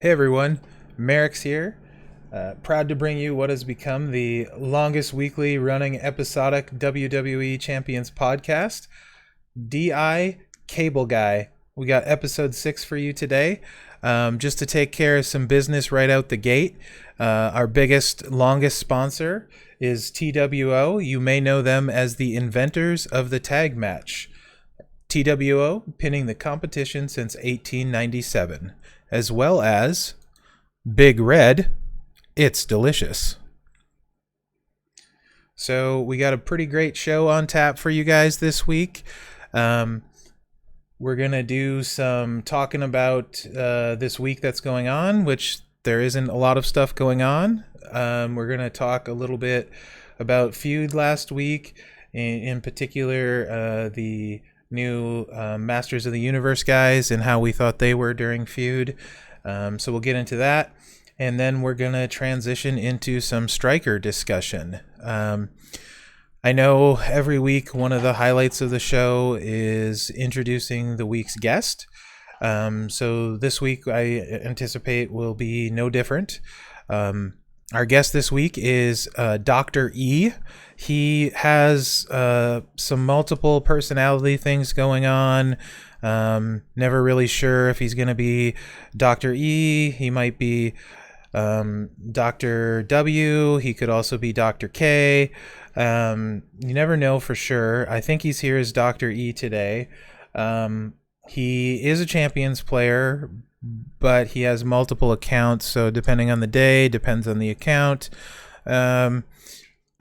Hey everyone, Mherex here. Proud to bring you what has become the longest weekly running episodic WWE Champions podcast, D.I.Cable Guy. We got episode 6 for you today. Just to take care of some business right out the gate. Our biggest, longest sponsor is TWO. You may know them as the inventors of the tag match. TWO pinning the competition since 1897. As well as Big Red, it's delicious. So we got a pretty great show on tap for you guys this week. We're going to do some talking about this week that's going on, which there isn't a lot of stuff going on. We're going to talk a little bit about Feud last week, in particular the new Masters of the Universe guys and how we thought they were during Feud. So we'll get into that, and then we're going to transition into some striker discussion. I know every week one of the highlights of the show is introducing the week's guest. So this week I anticipate will be no different. Our guest this week is Dr. E. He has some multiple personality things going on. Never really sure if he's going to be Dr. E. He might be Dr. W. He could also be Dr. K. You never know for sure. I think he's here as Dr. E today. He is a Champions player, but he has multiple accounts, so depending on the day, depends on the account. I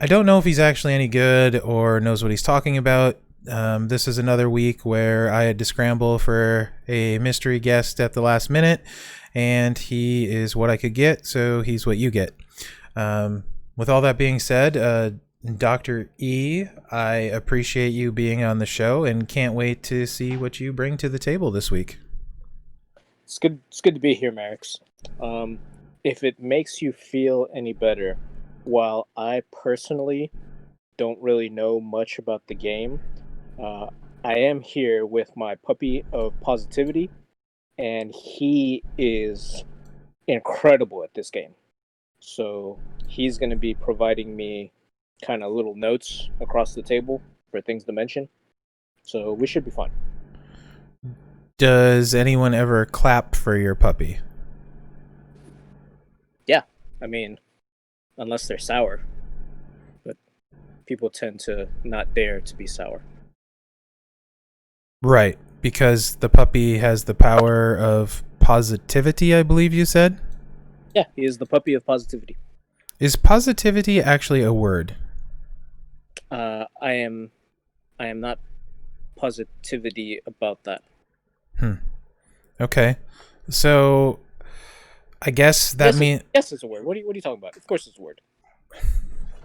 don't know if he's actually any good or knows what he's talking about. This is another week where I had to scramble for a mystery guest at the last minute, and he is what I could get, so he's what you get. With all that being said, Dr. E, I appreciate you being on the show and can't wait to see what you bring to the table this week. It's good to be here, Mherex. If it makes you feel any better, while I personally don't really know much about the game, I am here with my puppy of positivity, and he is incredible at this game. So he's going to be providing me kind of little notes across the table for things to mention. So we should be fine. Does anyone ever clap for your puppy? Yeah, I mean, unless they're sour. But people tend to not dare to be sour. Right, because the puppy has the power of positivity, I believe you said? Yeah, he is the puppy of positivity. Is positivity actually a word? I am not positivity about that. Okay. So I guess that means... Yes, it's a word. What are you talking about? Of course it's a word.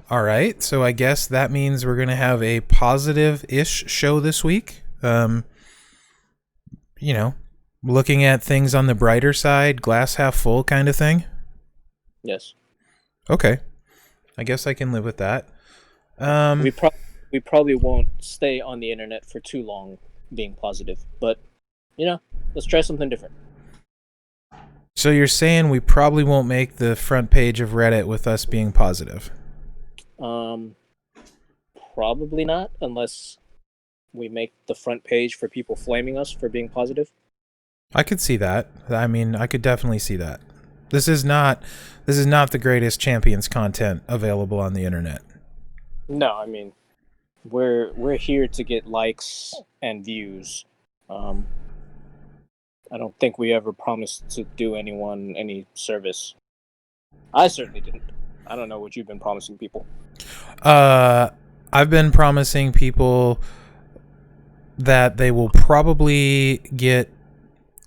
All right. So I guess that means we're going to have a positive-ish show this week. Looking at things on the brighter side, glass half full kind of thing. Yes. Okay. I guess I can live with that. We probably won't stay on the internet for too long being positive, but let's try something different. So you're saying we probably won't make the front page of Reddit with us being positive? Probably not, unless we make the front page for people flaming us for being positive. I could see that. I mean, I could definitely see that. This is not the greatest Champions content available on the internet. No, I mean, we're here to get likes and views. I don't think we ever promised to do anyone any service. I certainly didn't. I don't know what you've been promising people. I've been promising people that they will probably get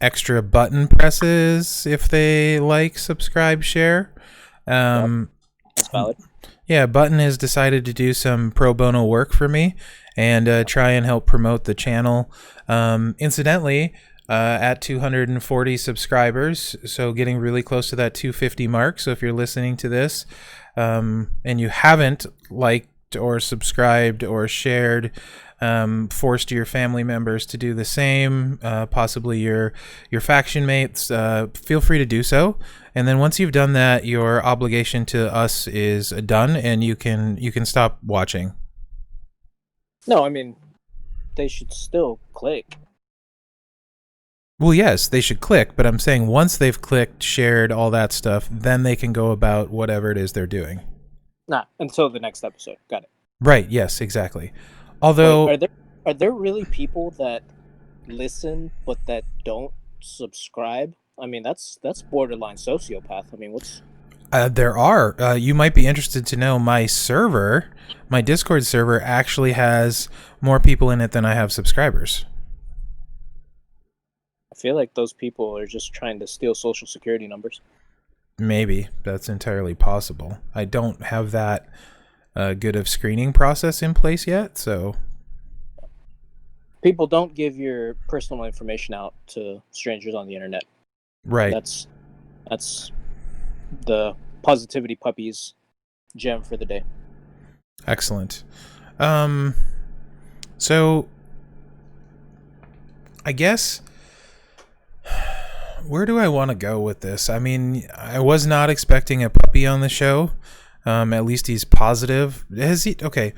extra button presses if they like, subscribe, share. That's valid. Yeah, Button has decided to do some pro bono work for me and try and help promote the channel. Incidentally, at 240 subscribers, so getting really close to that 250 mark. So if you're listening to this and you haven't liked or subscribed or shared forced your family members to do the same, possibly your faction mates, feel free to do so. And then once you've done that, your obligation to us is done, and you can stop watching. No, I mean, they should still click. Well, yes, they should click, but I'm saying once they've clicked, shared, all that stuff, then they can go about whatever it is they're doing. Nah, until the next episode. Got it. Right, yes, exactly. Wait, Although are there really people that listen but that don't subscribe? I mean, that's borderline sociopath. I mean, what's there are, you might be interested to know my Discord server actually has more people in it than I have subscribers. I feel like those people are just trying to steal social security numbers. Maybe that's entirely possible. I don't have that good of screening process in place yet, so People don't give your personal information out to strangers on the internet. right. That's the positivity puppies gem for the day. Excellent. So I guess, where do I want to go with this? I mean, I was not expecting a puppy on the show. At least he's positive. Okay,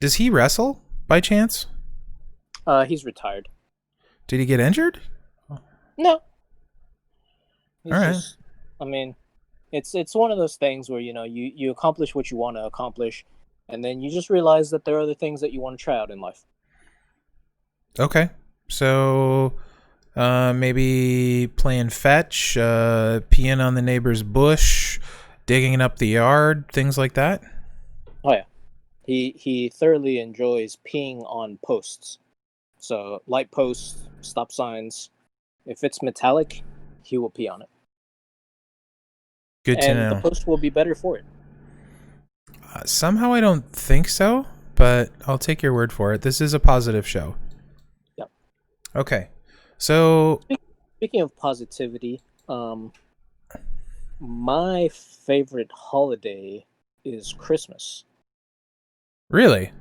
does he wrestle by chance? He's retired. Did he get injured? No. He's All right. just, I mean, it's one of those things where, you accomplish what you want to accomplish, and then you just realize that there are other things that you want to try out in life. Okay. So maybe playing fetch, peeing on the neighbor's bush, digging up the yard, things like that. Oh yeah, he thoroughly enjoys peeing on posts. So light posts, stop signs. If it's metallic, he will pee on it, Good to and the know. post will be better for it. Somehow I don't think so, but I'll take your word for it. This is a positive show. Yep. Okay. So Speaking of positivity, my favorite holiday is Christmas. really?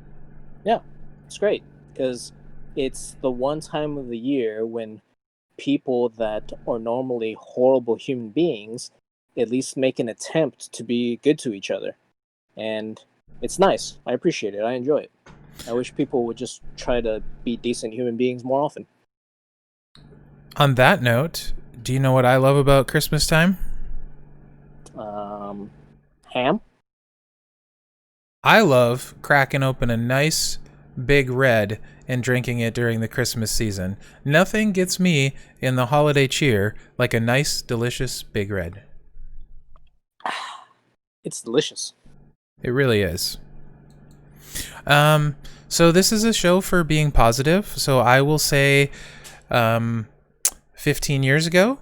Yeah, it's great because it's the one time of the year when people that are normally horrible human beings at least make an attempt to be good to each other. And it's nice. I appreciate it. I enjoy it. I wish people would just try to be decent human beings more often. On that note, do you know what I love about Christmas time? Ham? I love cracking open a nice big red and drinking it during the Christmas season. Nothing gets me in the holiday cheer like a nice, delicious big red. It's delicious. It really is. So this is a show for being positive. So I will say, 15 years ago,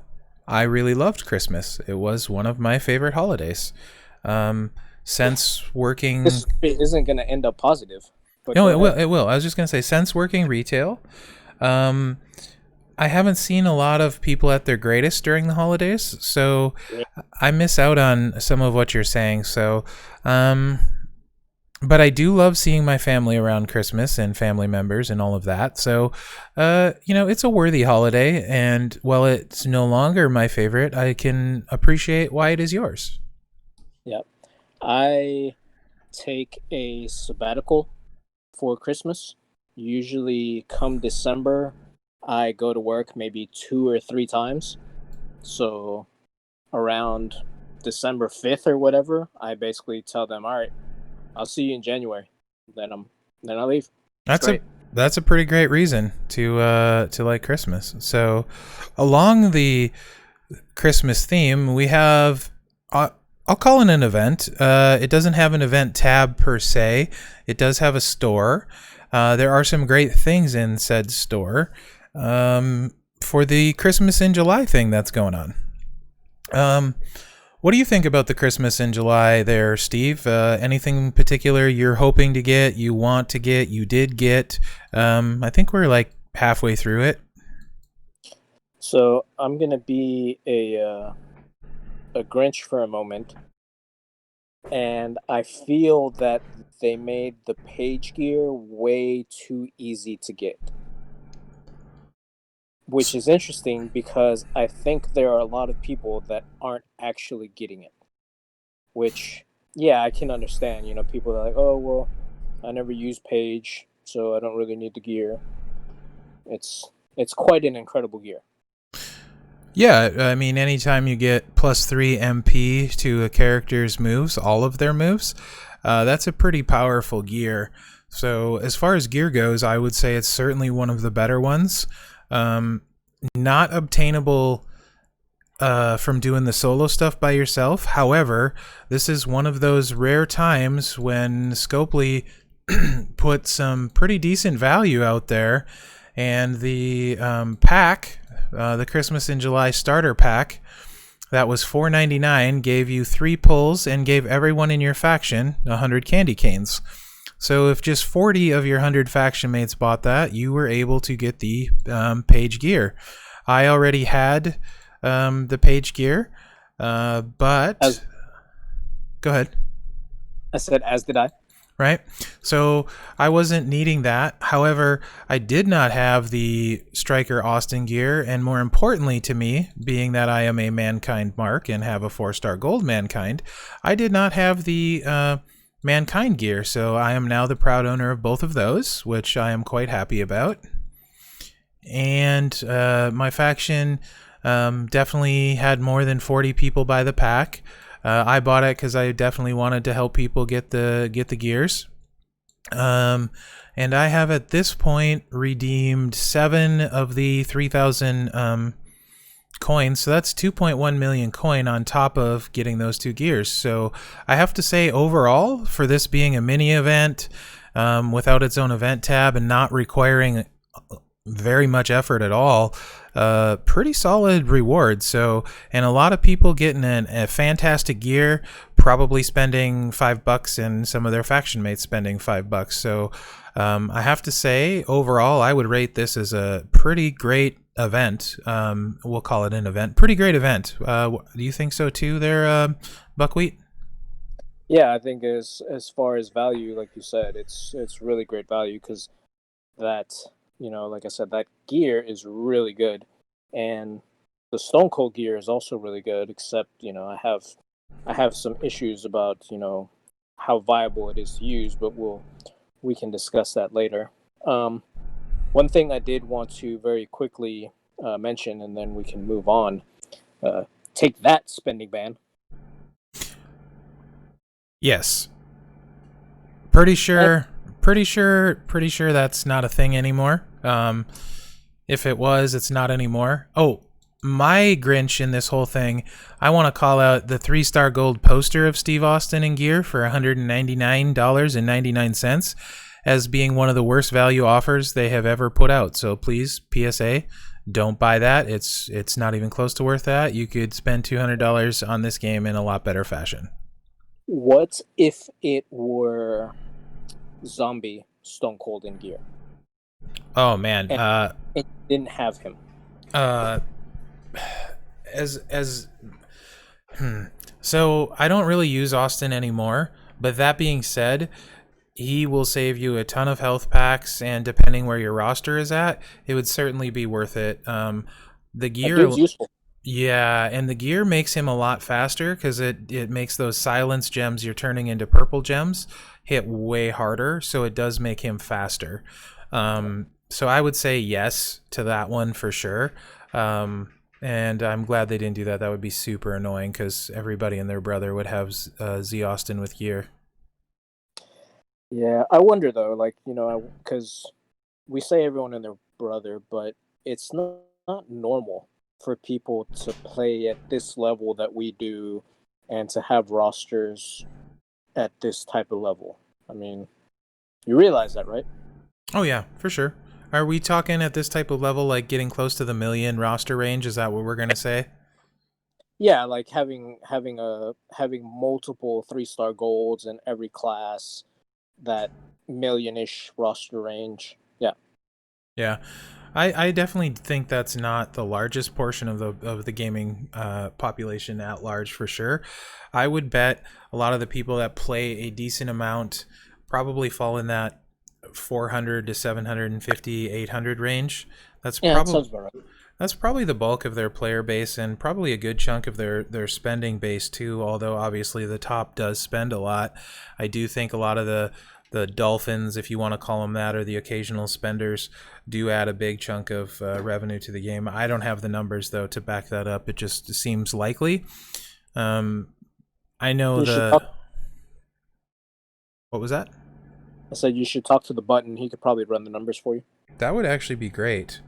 I really loved Christmas. It was one of my favorite holidays. Since working, This isn't going to end up positive. But no, go it will. ahead. It will. I was just gonna say, since working retail, I haven't seen a lot of people at their greatest during the holidays, so Yeah. I miss out on some of what you're saying. So, but I do love seeing my family around Christmas and family members and all of that. So, it's a worthy holiday, and while it's no longer my favorite, I can appreciate why it is yours. Yep. I take a sabbatical for Christmas. Usually, come December, I go to work maybe 2 or 3 times. So, around December 5th or whatever, I basically tell them, "All right, I'll see you in January." Then I leave. It's great. That's a pretty great reason to like Christmas. So, along the Christmas theme, we have, I'll call it an event. It doesn't have an event tab per se. It does have a store. There are some great things in said store for the Christmas in July thing that's going on. What do you think about the Christmas in July there, Steve? Anything particular you're hoping to get, you want to get, you did get? I think we're like halfway through it. So I'm gonna be a Grinch for a moment. and I feel that they made the page gear way too easy to get. Which is interesting because I think there are a lot of people that aren't actually getting it. Which, yeah, I can understand. You know, people are like, oh, well, I never use page, so I don't really need the gear. It's quite an incredible gear. Yeah, I mean, anytime you get +3 MP to a character's moves, all of their moves, that's a pretty powerful gear. So as far as gear goes, I would say it's certainly one of the better ones. Not obtainable from doing the solo stuff by yourself. However, this is one of those rare times when Scopely put some pretty decent value out there, and the pack, the Christmas in July starter pack, that was $4.99, gave you 3 pulls and gave everyone in your faction 100 candy canes. So if just 40 of your 100 faction mates bought that, you were able to get the page gear. I already had the page gear, but go ahead. I said, as did I. Right? So I wasn't needing that. However, I did not have the Striker Austin gear, and more importantly to me, being that I am a Mankind Mark and have a 4-star gold Mankind, I did not have the Mankind gear. So I am now the proud owner of both of those, which I am quite happy about. And my faction definitely had more than 40 people buy the pack. I bought it because I definitely wanted to help people get the gears. And I have at this point redeemed 7 of the 3,000 coins, so that's 2.1 million coin on top of getting those 2 gears. So I have to say, overall, for this being a mini event without its own event tab and not requiring very much effort at all, pretty solid reward. So, and a lot of people getting a fantastic gear, probably spending $5, and some of their faction mates spending $5. So I have to say, overall, I would rate this as a pretty great event. We'll call it an event. Pretty great event. Do you think so too there, Buckwheat? Yeah, I think as far as value, like you said, it's really great value because that, you know, like I said, that gear is really good, and the Stone Cold gear is also really good. Except, you know, I have some issues about, you know, how viable it is to use, but we can discuss that later. Um, One thing I did want to very quickly mention, and then we can move on. Uh, Take that, spending ban. Yes. Pretty sure that's not a thing anymore. If it was, it's not anymore. Oh, my Grinch in this whole thing, I want to call out the 3-star gold poster of Steve Austin in gear for $199.99 as being one of the worst value offers they have ever put out. So please, PSA, don't buy that. It's not even close to worth that. You could spend $200 on this game in a lot better fashion. What if it were zombie Stone Cold in gear Oh man, and it didn't have him? uh, as so I don't really use Austin anymore, but that being said, he will save you a ton of health packs, and depending where your roster is at, it would certainly be worth it. The That gear, dude's useful. yeah, and the gear makes him a lot faster because it makes those silence gems you're turning into purple gems hit way harder, so it does make him faster. So I would say yes to that one for sure. And I'm glad they didn't do that. That would be super annoying because everybody and their brother would have Z Austin with gear. Yeah, I wonder though, like, you know, because we say everyone and their brother, but it's not normal for people to play at this level that we do and to have rosters at this type of level. I mean, you realize that, right? Oh yeah, for sure. Are we talking at this type of level, like getting close to the million roster range? Is that what we're gonna say? Yeah, like having multiple 3-star golds in every class, that million-ish roster range. Yeah. Yeah. I definitely think that's not the largest portion of the gaming population at large for sure. I would bet a lot of the people that play a decent amount probably fall in that 400 to 750, 800 range. That's Yeah, that probably sounds about right. that's probably the bulk of their player base and probably a good chunk of their spending base too, although obviously the top does spend a lot. I do think a lot of the dolphins, if you want to call them that, or the occasional spenders, do add a big chunk of revenue to the game. I don't have the numbers though to back that up. It just seems likely. Um, I know You should the talk. what was that? I said you should talk to the button. He could probably run the numbers for you. That would actually be great.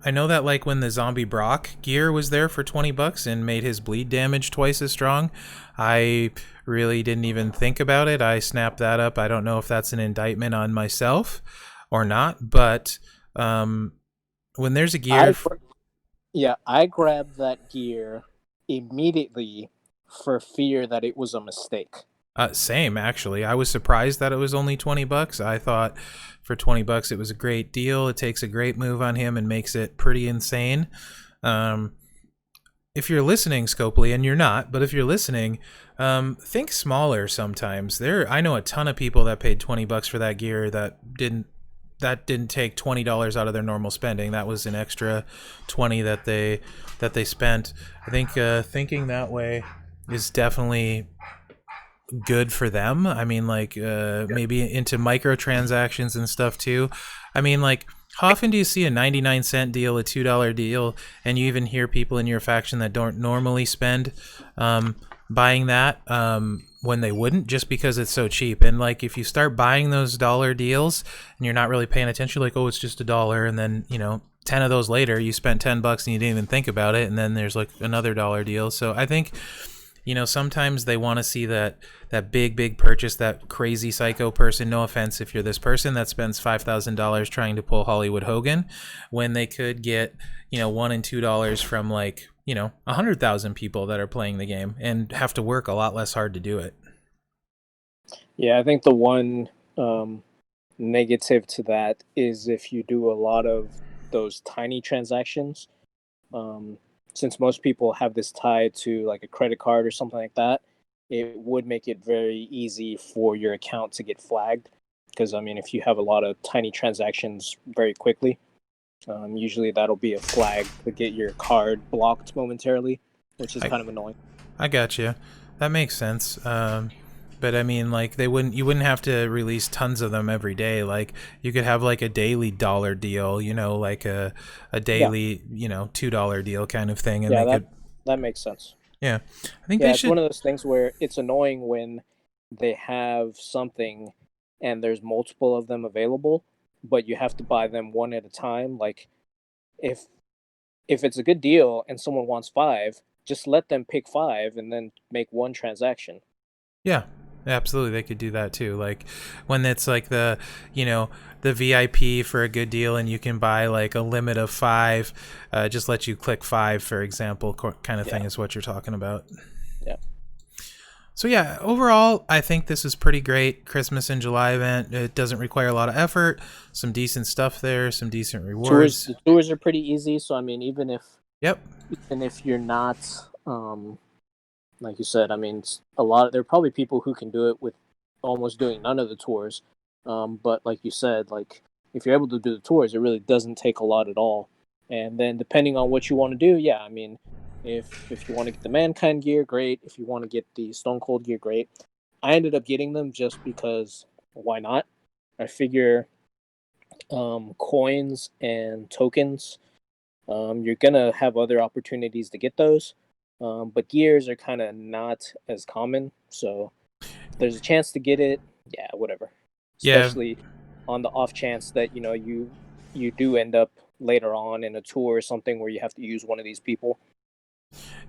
I know that like when the zombie Brock gear was there for $20 and made his bleed damage twice as strong, I really didn't even think about it. I snapped that up. I don't know if that's an indictment on myself or not, but when there's a gear, Yeah, I grabbed that gear immediately for fear that it was a mistake. same actually. I was surprised that it was only $20. I thought for $20 it was a great deal. It takes a great move on him and makes it pretty insane. If you're listening, Scopely, and you're not, but if you're listening, think smaller sometimes. I know a ton of people that paid $20 for that gear that didn't take $20 out of their normal spending. That was an extra 20 that they spent. I think thinking that way is definitely good for them. I mean, like maybe into microtransactions and stuff too. I mean, like how often do you see a 99-cent deal, a $2 deal, and you even hear people in your faction that don't normally spend buying that when they wouldn't, just because it's so cheap? And like if you start buying those dollar deals and you're not really paying attention, like, oh, it's just $1, and then 10 of those later you spent $10 and you didn't even think about it, and then there's like another dollar deal. So I think sometimes they want to see that big purchase, that crazy psycho person, no offense if you're this person, that spends $5,000 trying to pull Hollywood Hogan, when they could get $1 and $2 from like 100,000 people that are playing the game and have to work a lot less hard to do it. Yeah, I think the one negative to that is if you do a lot of those tiny transactions. Since most people have this tied to like a credit card or something like that, it would make it very easy for your account to get flagged. Because I mean, if you have a lot of tiny transactions very quickly, usually that'll be a flag to get your card blocked momentarily, which is kind of annoying. I got you. That makes sense. But I mean, like you wouldn't have to release tons of them every day. Like you could have like a daily dollar deal, like a daily, $2 deal kind of thing, and Yeah, that makes sense. Yeah, I think Yeah, they it's one should. of those things where it's annoying when they have something and there's multiple of them available, but you have to buy them one at a time. Like if it's a good deal and someone wants 5, just let them pick 5 and then make one transaction. Yeah, absolutely. They could do that too. Like when it's like the VIP for a good deal and you can buy like a limit of 5, just let you click 5, for example, kind of thing is what you're talking about. Yeah. So yeah, overall, I think this is pretty great Christmas in July event. It doesn't require a lot of effort, some decent stuff there, some decent rewards. The tours are pretty easy, so I mean even if you're not like you said, I mean there are probably people who can do it with almost doing none of the tours. But like you said, like if you're able to do the tours, it really doesn't take a lot at all. And then depending on what you want to do, yeah, I mean if you want to get the Mankind gear, great. If you want to get the Stone Cold gear, great. I ended up getting them just because why not? I figure coins and tokens, you're gonna have other opportunities to get those, but gears are kind of not as common. So if there's a chance to get it, yeah, whatever. Yeah. Especially on the off chance that you do end up later on in a tour or something where you have to use one of these people.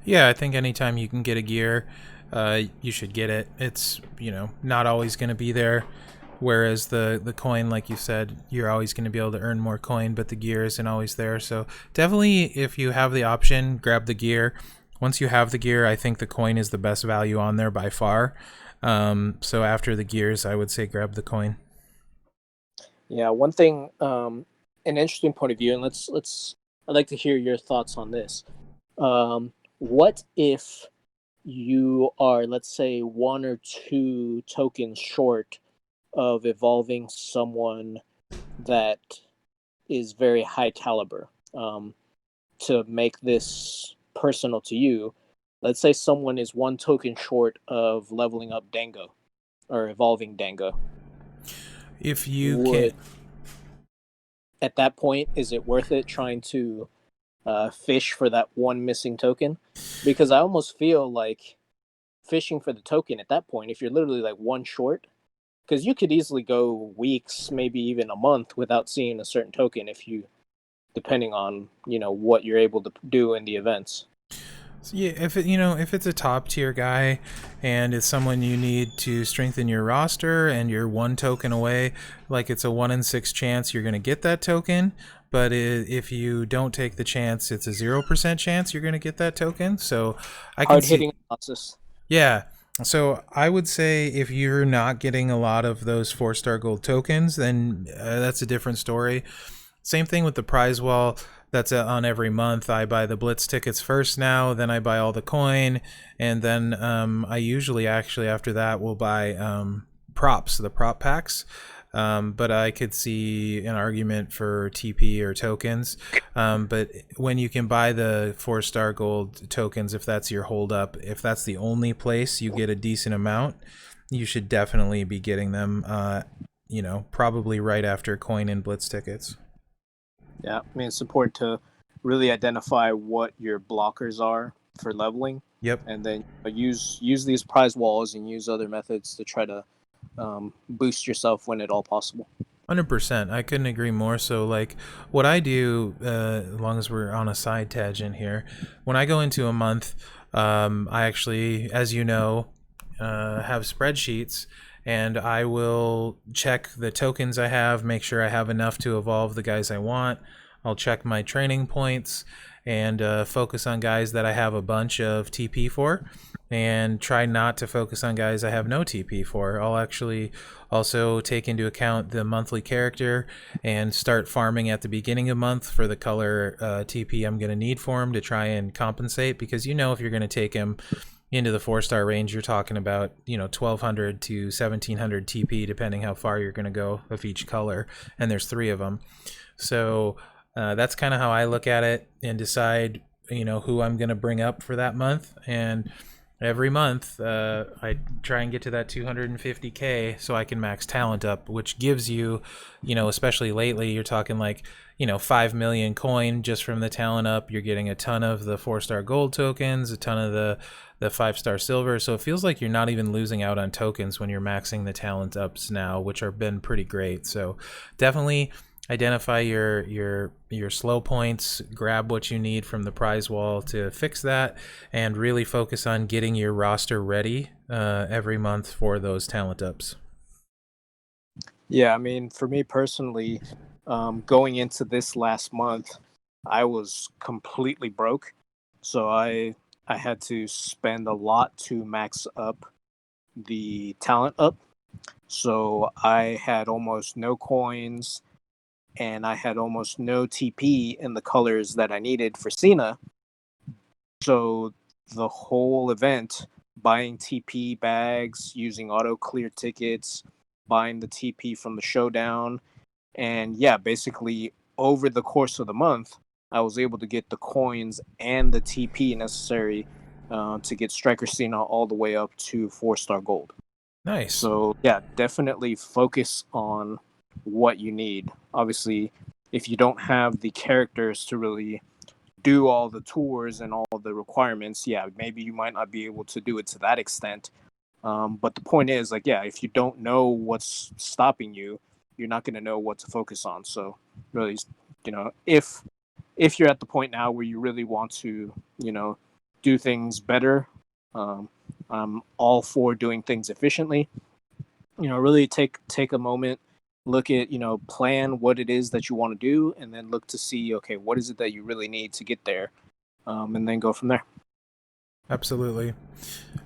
Yeah, I think anytime you can get a gear, you should get it. It's not always going to be there. Whereas the coin, like you said, you're always going to be able to earn more coin, but the gear isn't always there. So definitely, if you have the option, grab the gear. Once you have the gear, I think the coin is the best value on there by far. So after the gears, I would say grab the coin. Yeah, one thing an interesting point of view, and let's I'd like to hear your thoughts on this. What if you are, let's say, one or two tokens short of evolving someone that is very high caliber? To make this personal to you, let's say someone is one token short of leveling up Dango or evolving Dango. If you can, Would at that point, is it worth it trying to fish for that one missing token? Because I almost feel like fishing for the token at that point, if you're literally like one short, because you could easily go weeks, maybe even a month without seeing a certain token if you, depending on what you're able to do in the events. yeah, if it's a top tier guy and it's someone you need to strengthen your roster and you're one token away, like it's a 1 in 6 chance you're going to get that token. But if you don't take the chance, it's a 0% chance you're going to get that token. So I can Hard see, hitting analysis. yeah. So I would say if you're not getting a lot of those 4-star gold tokens, then that's a different story. Same thing with the prize wall. That's on every month. I buy the Blitz tickets first now, then I buy all the coin, and then I usually actually after that will buy props, the prop packs. But I could see an argument for TP or tokens. But when you can buy the 4-star gold tokens, if that's your holdup, if that's the only place you get a decent amount, you should definitely be getting them. Probably right after coin and Blitz tickets. Yeah, I mean, it's important to really identify what your blockers are for leveling, Yep. and then use these prize walls and use other methods to try to boost yourself when at all possible. 100%. I couldn't agree more. So, like, what I do, as long as we're on a side tangent here, when I go into a month, I actually, as you know, have spreadsheets, and I will check the tokens I have, make sure I have enough to evolve the guys I want. I'll check my training points and focus on guys that I have a bunch of TP for, and try not to focus on guys I have no TP for. I'll actually also take into account the monthly character and start farming at the beginning of month for the color TP I'm going to need for him to try and compensate, because if you're going to take him into the 4-star range, you're talking about 1200 to 1700 TP depending how far you're going to go of each color, and there's 3 of them. So that's kind of how I look at it and decide who I'm going to bring up for that month. And every month I try and get to that 250k so I can max talent up, which gives you, especially lately, you're talking like 5 million coin just from the talent up. You're getting a ton of the 4-star gold tokens, a ton of the 5-star silver. So it feels like you're not even losing out on tokens when you're maxing the talent ups now, which have been pretty great. So definitely identify your slow points, grab what you need from the prize wall to fix that, and really focus on getting your roster ready every month for those talent ups. Yeah, I mean, for me personally, going into this last month, I was completely broke, so I had to spend a lot to max up the talent up. So I had almost no coins, and I had almost no TP in the colors that I needed for Cena. So the whole event, buying TP bags, using auto clear tickets, buying the TP from the showdown, and yeah, basically over the course of the month, I was able to get the coins and the TP necessary to get Striker Cena all the way up to 4-star gold. Nice. So yeah, definitely focus on what you need. Obviously, if you don't have the characters to really do all the tours and all the requirements, yeah, maybe you might not be able to do it to that extent. But the point is, like, yeah, if you don't know what's stopping you, you're not going to know what to focus on. So really, if you're at the point now where you really want to, do things better, I'm all for doing things efficiently. Really take a moment, look at, plan what it is that you want to do, and then look to see, okay, what is it that you really need to get there, and then go from there. Absolutely.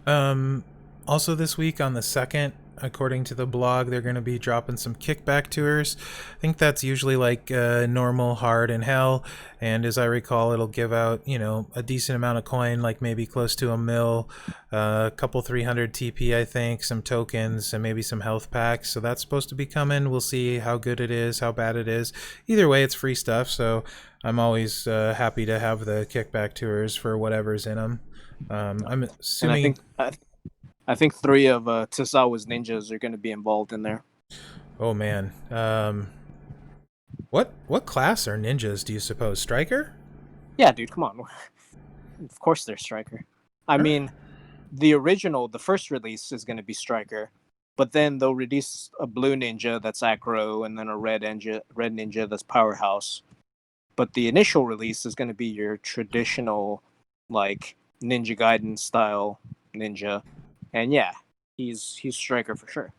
Also this week on the 2nd, according to the blog, they're going to be dropping some kickback tours. I think that's usually like normal, hard, and hell. And as I recall, it'll give out, a decent amount of coin, like maybe close to a mil, a couple 300 TP, I think, some tokens, and maybe some health packs. So that's supposed to be coming. We'll see how good it is, how bad it is. Either way, it's free stuff. So I'm always happy to have the kickback tours for whatever's in them. I'm assuming. And I think 3 of Tasawa's ninjas are going to be involved in there. Oh man. What class are ninjas? Do you suppose striker? Yeah, dude, come on. Of course they're striker. I mean, the first release is going to be striker, but then they'll release a blue ninja that's aggro, and then a red ninja that's powerhouse. But the initial release is going to be your traditional, like, Ninja Gaiden style ninja, and yeah, he's striker for sure.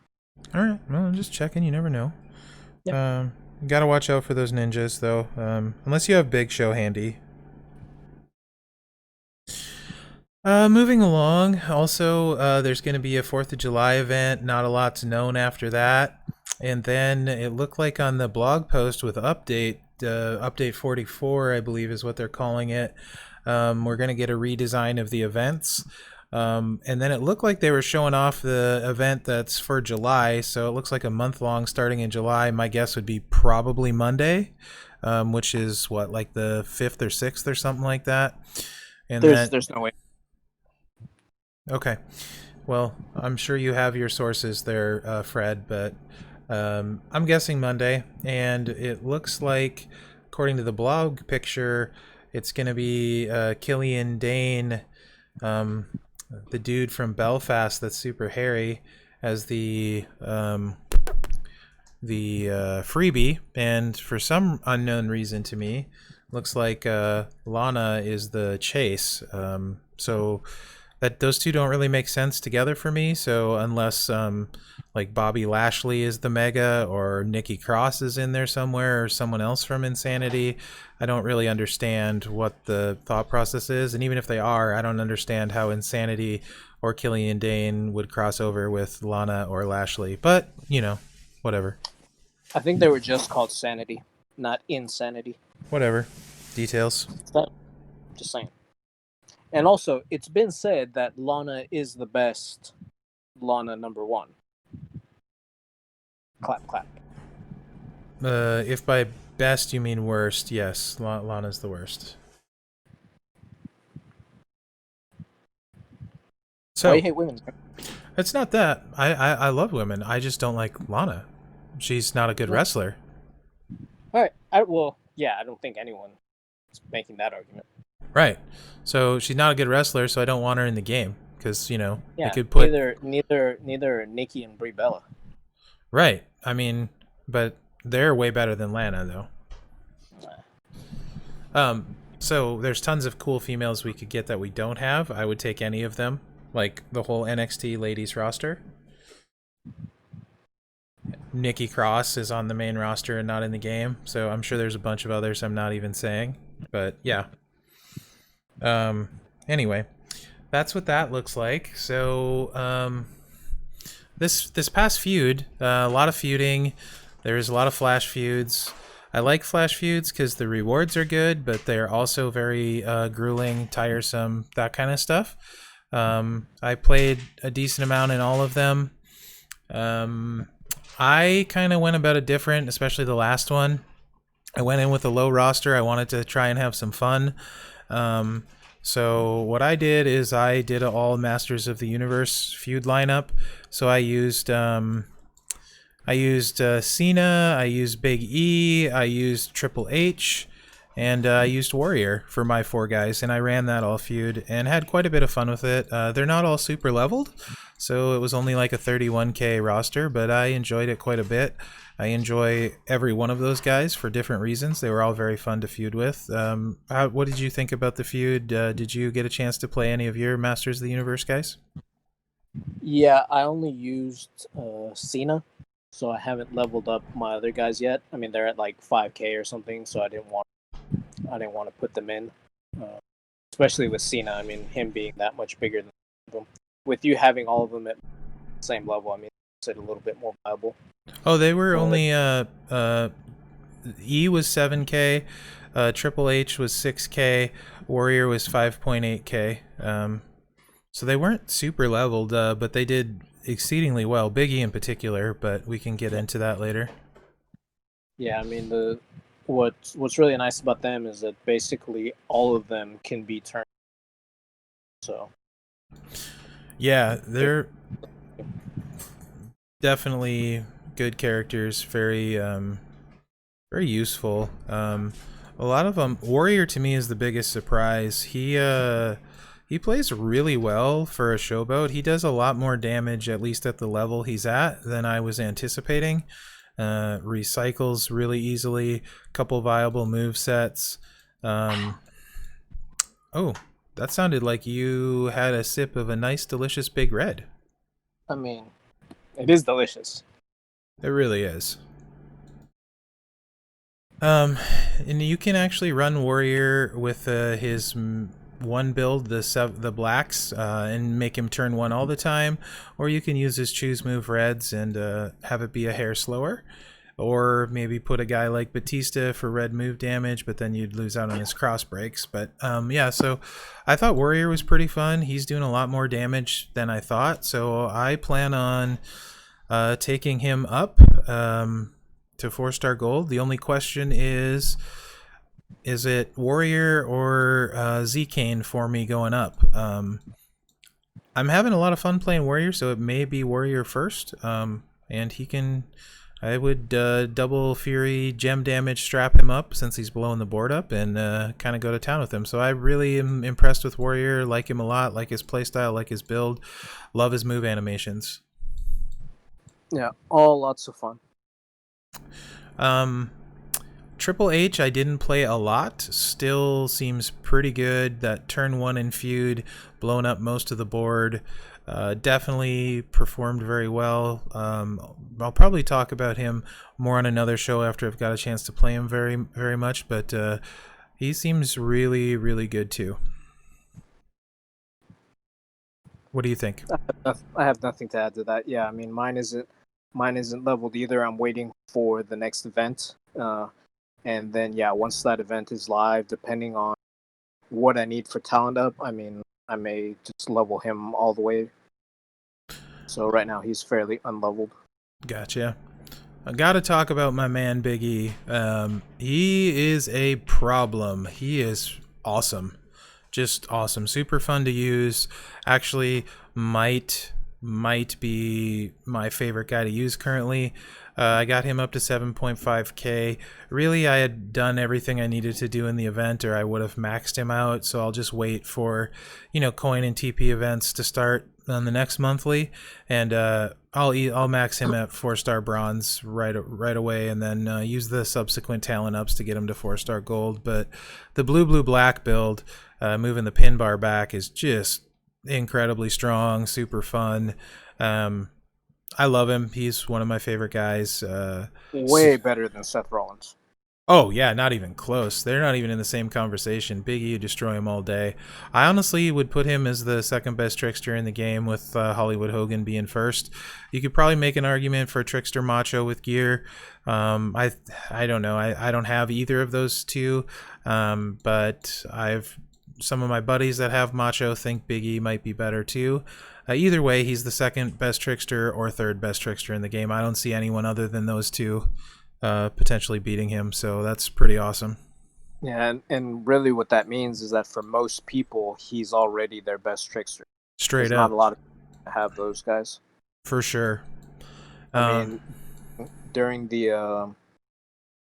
All right. Well, I'm just checking. You never know. Yeah. You gotta watch out for those ninjas, though. Unless you have Big Show handy. Moving along. Also, there's going to be a 4th of July event. Not a lot's known after that. And then it looked like on the blog post with update 44, I believe is what they're calling it. We're going to get a redesign of the events. And then it looked like they were showing off the event that's for July. So it looks like a month long starting in July. My guess would be probably Monday, which is what, like the 5th or 6th or something like that. And there's no way. Okay. Well, I'm sure you have your sources there, Fred, but I'm guessing Monday. And it looks like, according to the blog picture, it's going to be Killian Dane, the dude from Belfast that's super hairy, as the freebie. And for some unknown reason to me, looks like Lana is the chase. So that those two don't really make sense together for me. So unless like Bobby Lashley is the Mega, or Nikki Cross is in there somewhere, or someone else from Insanity, I don't really understand what the thought process is. And even if they are, I don't understand how Insanity or Killian Dane would cross over with Lana or Lashley. But, whatever. I think they were just called Sanity, not Insanity. Whatever. Details. Just saying. And also, it's been said that Lana is the best Lana number 1. Clap, clap. If by best you mean worst, yes, Lana's the worst. So, why you hate women? It's not that. I love women. I just don't like Lana. She's not a good wrestler. All right. I don't think anyone is making that argument. Right. So she's not a good wrestler, so I don't want her in the game because Yeah, I could put neither Nikki and Brie Bella. Right. I mean, but they're way better than Lana though. So there's tons of cool females we could get that we don't have. I would take any of them, like the whole NXT ladies roster. Nikki Cross is on the main roster and not in the game, so I'm sure there's a bunch of others I'm not even saying. But yeah. Anyway, that's what that looks like. So this past feud, a lot of feuding. There's a lot of flash feuds. I like flash feuds because the rewards are good, but they're also very grueling, tiresome, that kind of stuff. I played a decent amount in all of them. I kind of went about it different, especially the last one. I went in with a low roster. I wanted to try and have some fun. So what I did is I did an all Masters of the Universe feud lineup. So I used Cena, I used Big E, I used Triple H, and I used Warrior for my 4 guys, and I ran that all feud and had quite a bit of fun with it. They're not all super leveled, so it was only like a 31k roster, but I enjoyed it quite a bit. I enjoy every one of those guys for different reasons. They were all very fun to feud with. What did you think about the feud? Did you get a chance to play any of your Masters of the Universe guys? Yeah, I only used Cena, so I haven't leveled up my other guys yet. I mean, they're at like 5k or something, so I didn't want to put them in, especially with Cena. I mean, him being that much bigger than them. With you having all of them at the same level, I mean, it a little bit more viable. Oh, they were Well, only E was 7K, Triple H was 6K, Warrior was 5.8K. So they weren't super leveled, but they did exceedingly well. Big E in particular, but we can get into that later. yeah, I mean what's really nice about them is that basically all of them can be turned. So Yeah, they're definitely good characters. Very useful. A lot of them. Warrior to me is the biggest surprise. He plays really well for a showboat. He does a lot more damage, at least at the level he's at, than I was anticipating. Recycles really easily. Couple viable move sets. Oh, that sounded like you had a sip of a nice, delicious Big Red. I mean, it is delicious. It really is. And you can actually run Warrior with his one build, the blacks, and make him turn one all the time, or you can use his choose move reds and have it be a hair slower, or maybe put a guy like Batista for red move damage, but then you'd lose out on his cross breaks. But yeah, so I thought Warrior was pretty fun. He's doing a lot more damage than I thought, so I plan on taking him up to 4-star gold. The only question is it Warrior or Z-Kane for me going up? I'm having a lot of fun playing Warrior, so it may be Warrior first. And he can... I would double Fury gem damage strap him up since he's blowing the board up and kind of go to town with him. So I really am impressed with Warrior. Like him a lot. Like his playstyle. Like his build. Love his move animations. Yeah, all lots of fun. Triple H I didn't play a lot. Still seems pretty good. That turn 1 in feud, blown up most of the board. Definitely performed very well. I'll probably talk about him more on another show after I've got a chance to play him very, very much. But he seems really, really good too. What do you think? I have nothing to add to that. Yeah, I mean, mine isn't leveled either. I'm waiting for the next event, and then yeah, once that event is live, depending on what I need for talent up, I mean, I may just level him all the way. So right now he's fairly unleveled. Gotcha. I gotta talk about my man Big E. He is a problem. He is awesome. Just awesome. Super fun to use. Actually, might be my favorite guy to use currently. I got him up to 7.5k. Really, I had done everything I needed to do in the event, or I would have maxed him out. So I'll just wait for, coin and TP events to start on the next monthly, and I'll max him at 4-star bronze right away, and then use the subsequent talent ups to get him to 4-star gold. But the blue black build, moving the pin bar back, is just incredibly strong, super fun. I love him. He's one of my favorite guys. Way better than Seth Rollins. Oh, yeah, not even close. They're not even in the same conversation. Big E would destroy him all day. I honestly would put him as the second best Trickster in the game, with Hollywood Hogan being first. You could probably make an argument for Trickster Macho with gear. I don't know. I don't have either of those two, but some of my buddies that have Macho think Big E might be better too. Either way, he's the second best Trickster or third best Trickster in the game. I don't see anyone other than those two potentially beating him, so that's pretty awesome. Yeah, and really what that means is that for most people, he's already their best Trickster. Straight There's up. not a lot of people have those guys. For sure. I mean, during the,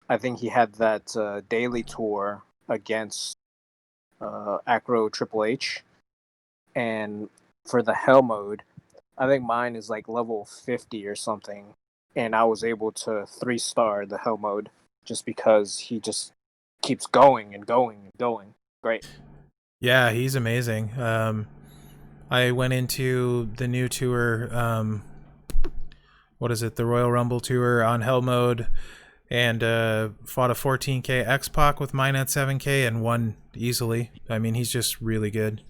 I think he had that daily tour against Acro Triple H, and for the Hell mode, I think mine is like level 50 or something, and I was able to 3-star the Hell mode just because he just keeps going and going and going. Great. Yeah, he's amazing. I went into the new tour, what is it, the Royal Rumble tour on Hell mode, and fought a 14k X-Pac with mine at 7k and won easily. I mean, he's just really good.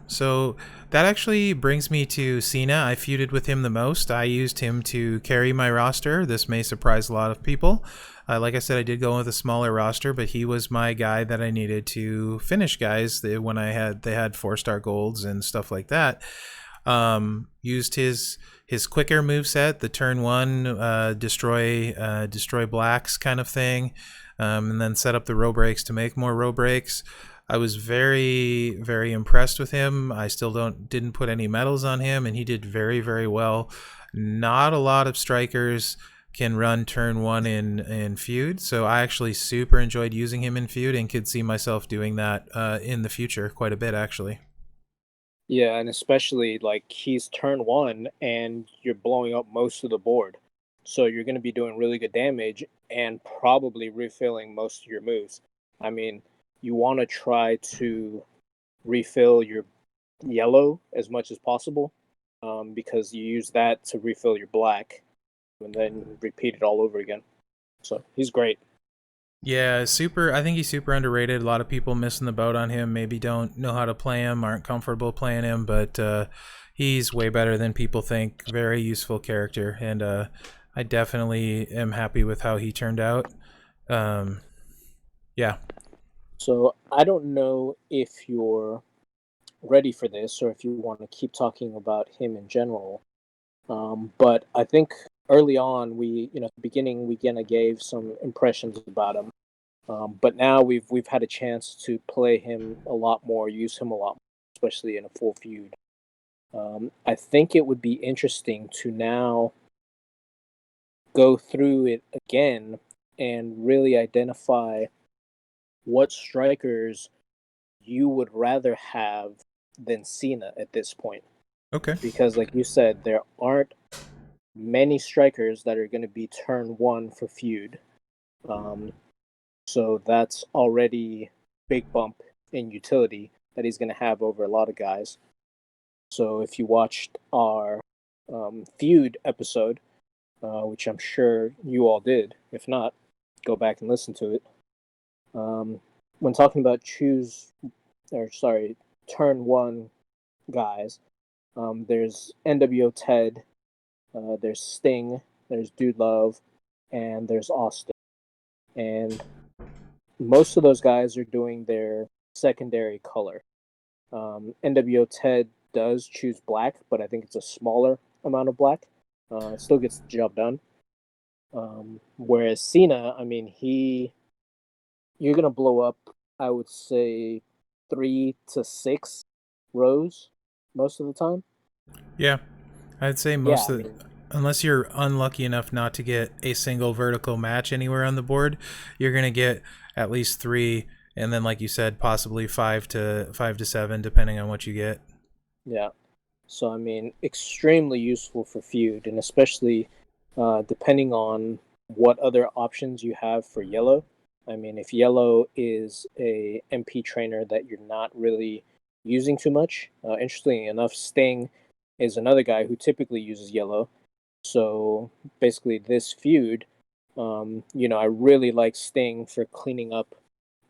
So that actually brings me to Cena. I feuded with him the most. I used him to carry my roster. This may surprise a lot of people. Like I said, I did go with a smaller roster, but he was my guy that I needed to finish guys when they had 4-star golds and stuff like that. Used his quicker moveset, the turn one destroy blacks kind of thing, and then set up the row breaks to make more row breaks. I was very, very impressed with him. I still didn't put any medals on him, and he did very, very well. Not a lot of strikers can run turn one in feud, so I actually super enjoyed using him in feud and could see myself doing that in the future quite a bit, actually. Yeah, and especially like he's turn one and you're blowing up most of the board. So you're going to be doing really good damage and probably refilling most of your moves. I mean, you want to try to refill your yellow as much as possible because you use that to refill your black and then repeat it all over again. So he's great. Yeah, super. I think he's super underrated. A lot of people missing the boat on him. Maybe don't know how to play him, aren't comfortable playing him, but he's way better than people think. Very useful character, and I definitely am happy with how he turned out. Um, yeah. So I don't know if you're ready for this or if you want to keep talking about him in general. But I think early on, at the beginning, we kind of gave some impressions about him. But now we've had a chance to play him a lot more, use him a lot more, especially in a full feud. I think it would be interesting to now go through it again and really identify what strikers you would rather have than Cena at this point. Okay. Because, like you said, there aren't many strikers that are going to be turn one for feud. So that's already big bump in utility that he's going to have over a lot of guys. So if you watched our feud episode, which I'm sure you all did, if not, go back and listen to it. When talking about turn one guys, there's NWO Ted, there's Sting, there's Dude Love, and there's Austin. And most of those guys are doing their secondary color. NWO Ted does choose black, but I think it's a smaller amount of black. It still gets the job done. Whereas Cena, I mean, you're gonna blow up, I would say, 3 to 6 rows most of the time. Yeah, I'd say Yeah, most I of mean, unless you're unlucky enough not to get a single vertical match anywhere on the board, you're gonna get at least 3, and then like you said, possibly 5 to 7, depending on what you get. yeah. So I mean, extremely useful for feud, and especially depending on what other options you have for yellow. I mean, if yellow is a MP trainer that you're not really using too much, interestingly enough, Sting is another guy who typically uses yellow. So basically, this feud, I really like Sting for cleaning up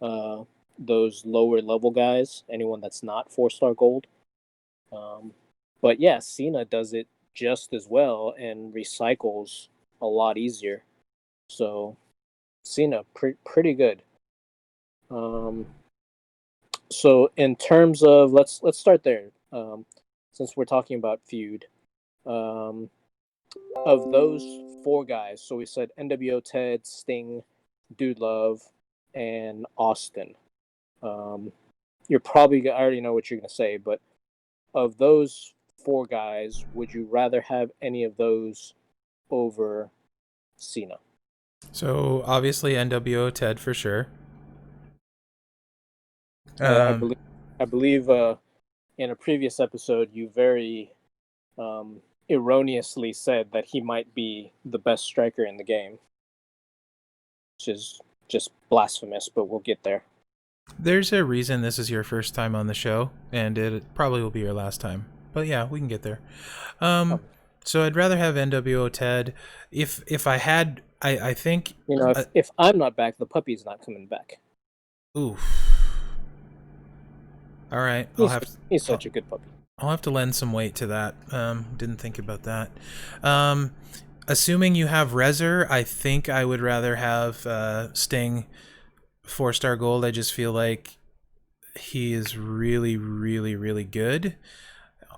uh, those lower level guys, anyone that's not 4-star gold. Um, but yeah, Cena does it just as well and recycles a lot easier. So Cena, pretty good. Um, so in terms of let's start there. Since we're talking about feud, um, of those four guys, so we said NWO Ted, Sting, Dude Love, and Austin. Um, you're probably I already know what you're gonna say, but of those four guys, would you rather have any of those over Cena? So obviously NWO Ted for sure. I, I Um, believe I believe in a previous episode you very erroneously said that he might be the best striker in the game, which is just blasphemous. But we'll get there. there's a reason this is your first time on the show, and it probably will be your last time. But yeah, we can get there. Um, Um, so I'd rather have NWO Ted. If I had, I think. if I'm not back, the puppy's not coming back. Oof. All right, He's I'll, such a good puppy. I'll have to lend some weight to that. Didn't think about that. Um, Assuming you have Rezer, I think I would rather have Sting 4-star gold. I just feel like he is really, really, really good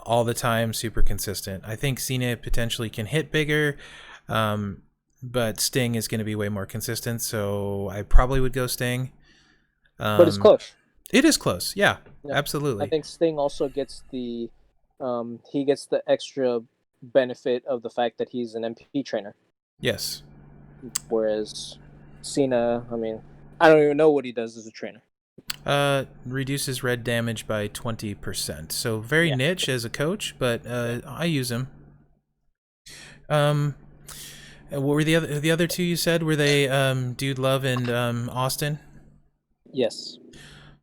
all the time, super consistent. I think Cena potentially can hit bigger, but Sting is going to be way more consistent, so I probably would go Sting. But it's close. It is close, yeah, Yeah. I absolutely. think Sting also gets he gets the extra benefit of the fact that he's an MP trainer, Yes. whereas Cena, I mean, I don't even know what he does as a trainer. Reduces red damage by 20%. So very Yeah. niche as a coach, but Yeah. I use him. Um, what were the other two you said? Were they Dude Love and Austin? Yes.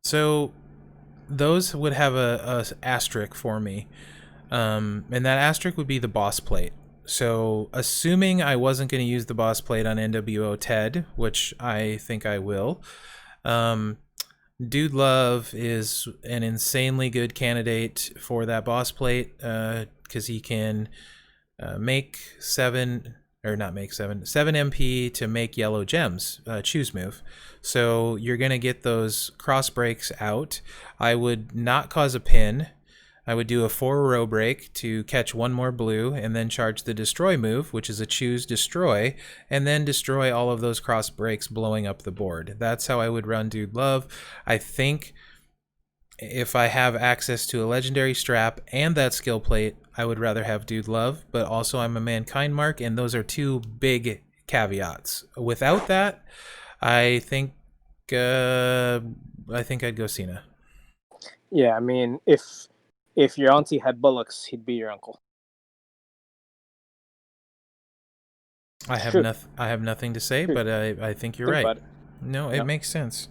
So those would have a asterisk for me, and that asterisk would be the boss plate. So assuming I wasn't going to use the boss plate on NWO Ted, which I think I will, Dude Love is an insanely good candidate for that boss plate because he can make seven or not make seven MP to make yellow gems, choose move. So you're gonna get those cross breaks out. I would not cause a pin. I would do a 4-row break to catch one more blue and then charge the destroy move, which is a choose destroy, and then destroy all of those cross breaks, blowing up the board. That's how I would run Dude Love. I think if I have access to a legendary strap and that skill plate, I would rather have Dude Love, but also I'm a Mankind Mark, and those are two big caveats. Without that, I think I'd go Cena. Yeah, I mean, if your auntie had bullocks, he'd be your uncle. I have nothing to say, True. but I think you're Think right. about it. No, it Yeah. makes sense.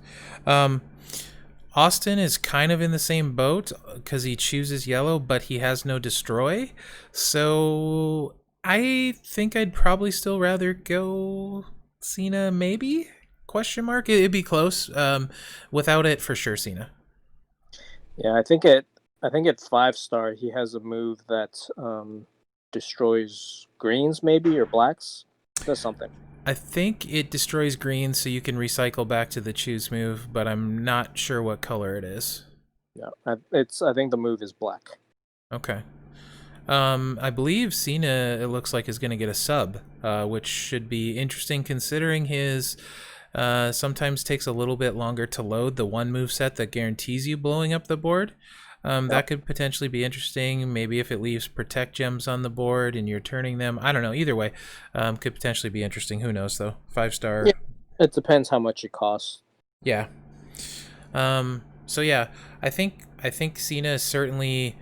Austin is kind of in the same boat because he chooses yellow, but he has no destroy. So I think I'd probably still rather go Cena, maybe? Question mark. It'd be close. Without it, for sure, Cena. Yeah, I think at 5-star he has a move that destroys greens maybe or blacks. Does something. I think it destroys green, so you can recycle back to the choose move, but I'm not sure what color it is. Yeah, I think the move is black. Okay. I believe Cena, it looks like, is going to get a sub, which should be interesting considering his sometimes takes a little bit longer to load the one move set that guarantees you blowing up the board. That could potentially be interesting. Maybe if it leaves protect gems on the board and you're turning them. I don't know. Either way, could potentially be interesting. Who knows, though? 5-star. Yeah, it depends how much it costs. Yeah. So yeah, I think Cena is certainly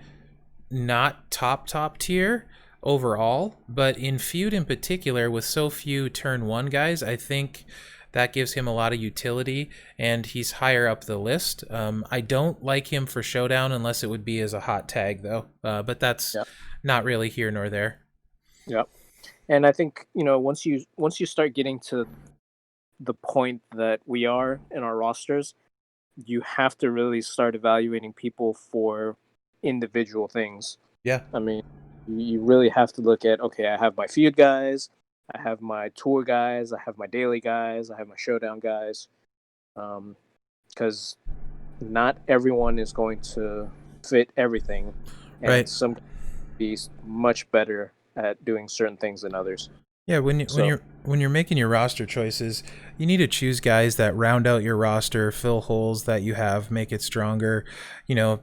not top tier overall, but in feud in particular, with so few turn 1 guys, I think that gives him a lot of utility, and he's higher up the list. I don't like him for showdown unless it would be as a hot tag, though, but that's not really here nor there. Yeah, and I think once you start getting to the point that we are in our rosters, you have to really start evaluating people for individual things. Yeah. I mean, you really have to look at, okay, I have my feud guys, I have my tour guys, I have my daily guys, I have my showdown guys, because not everyone is going to fit everything, and Right. some be much better at doing certain things than others. Yeah, when you're making your roster choices, you need to choose guys that round out your roster, fill holes that you have, make it stronger.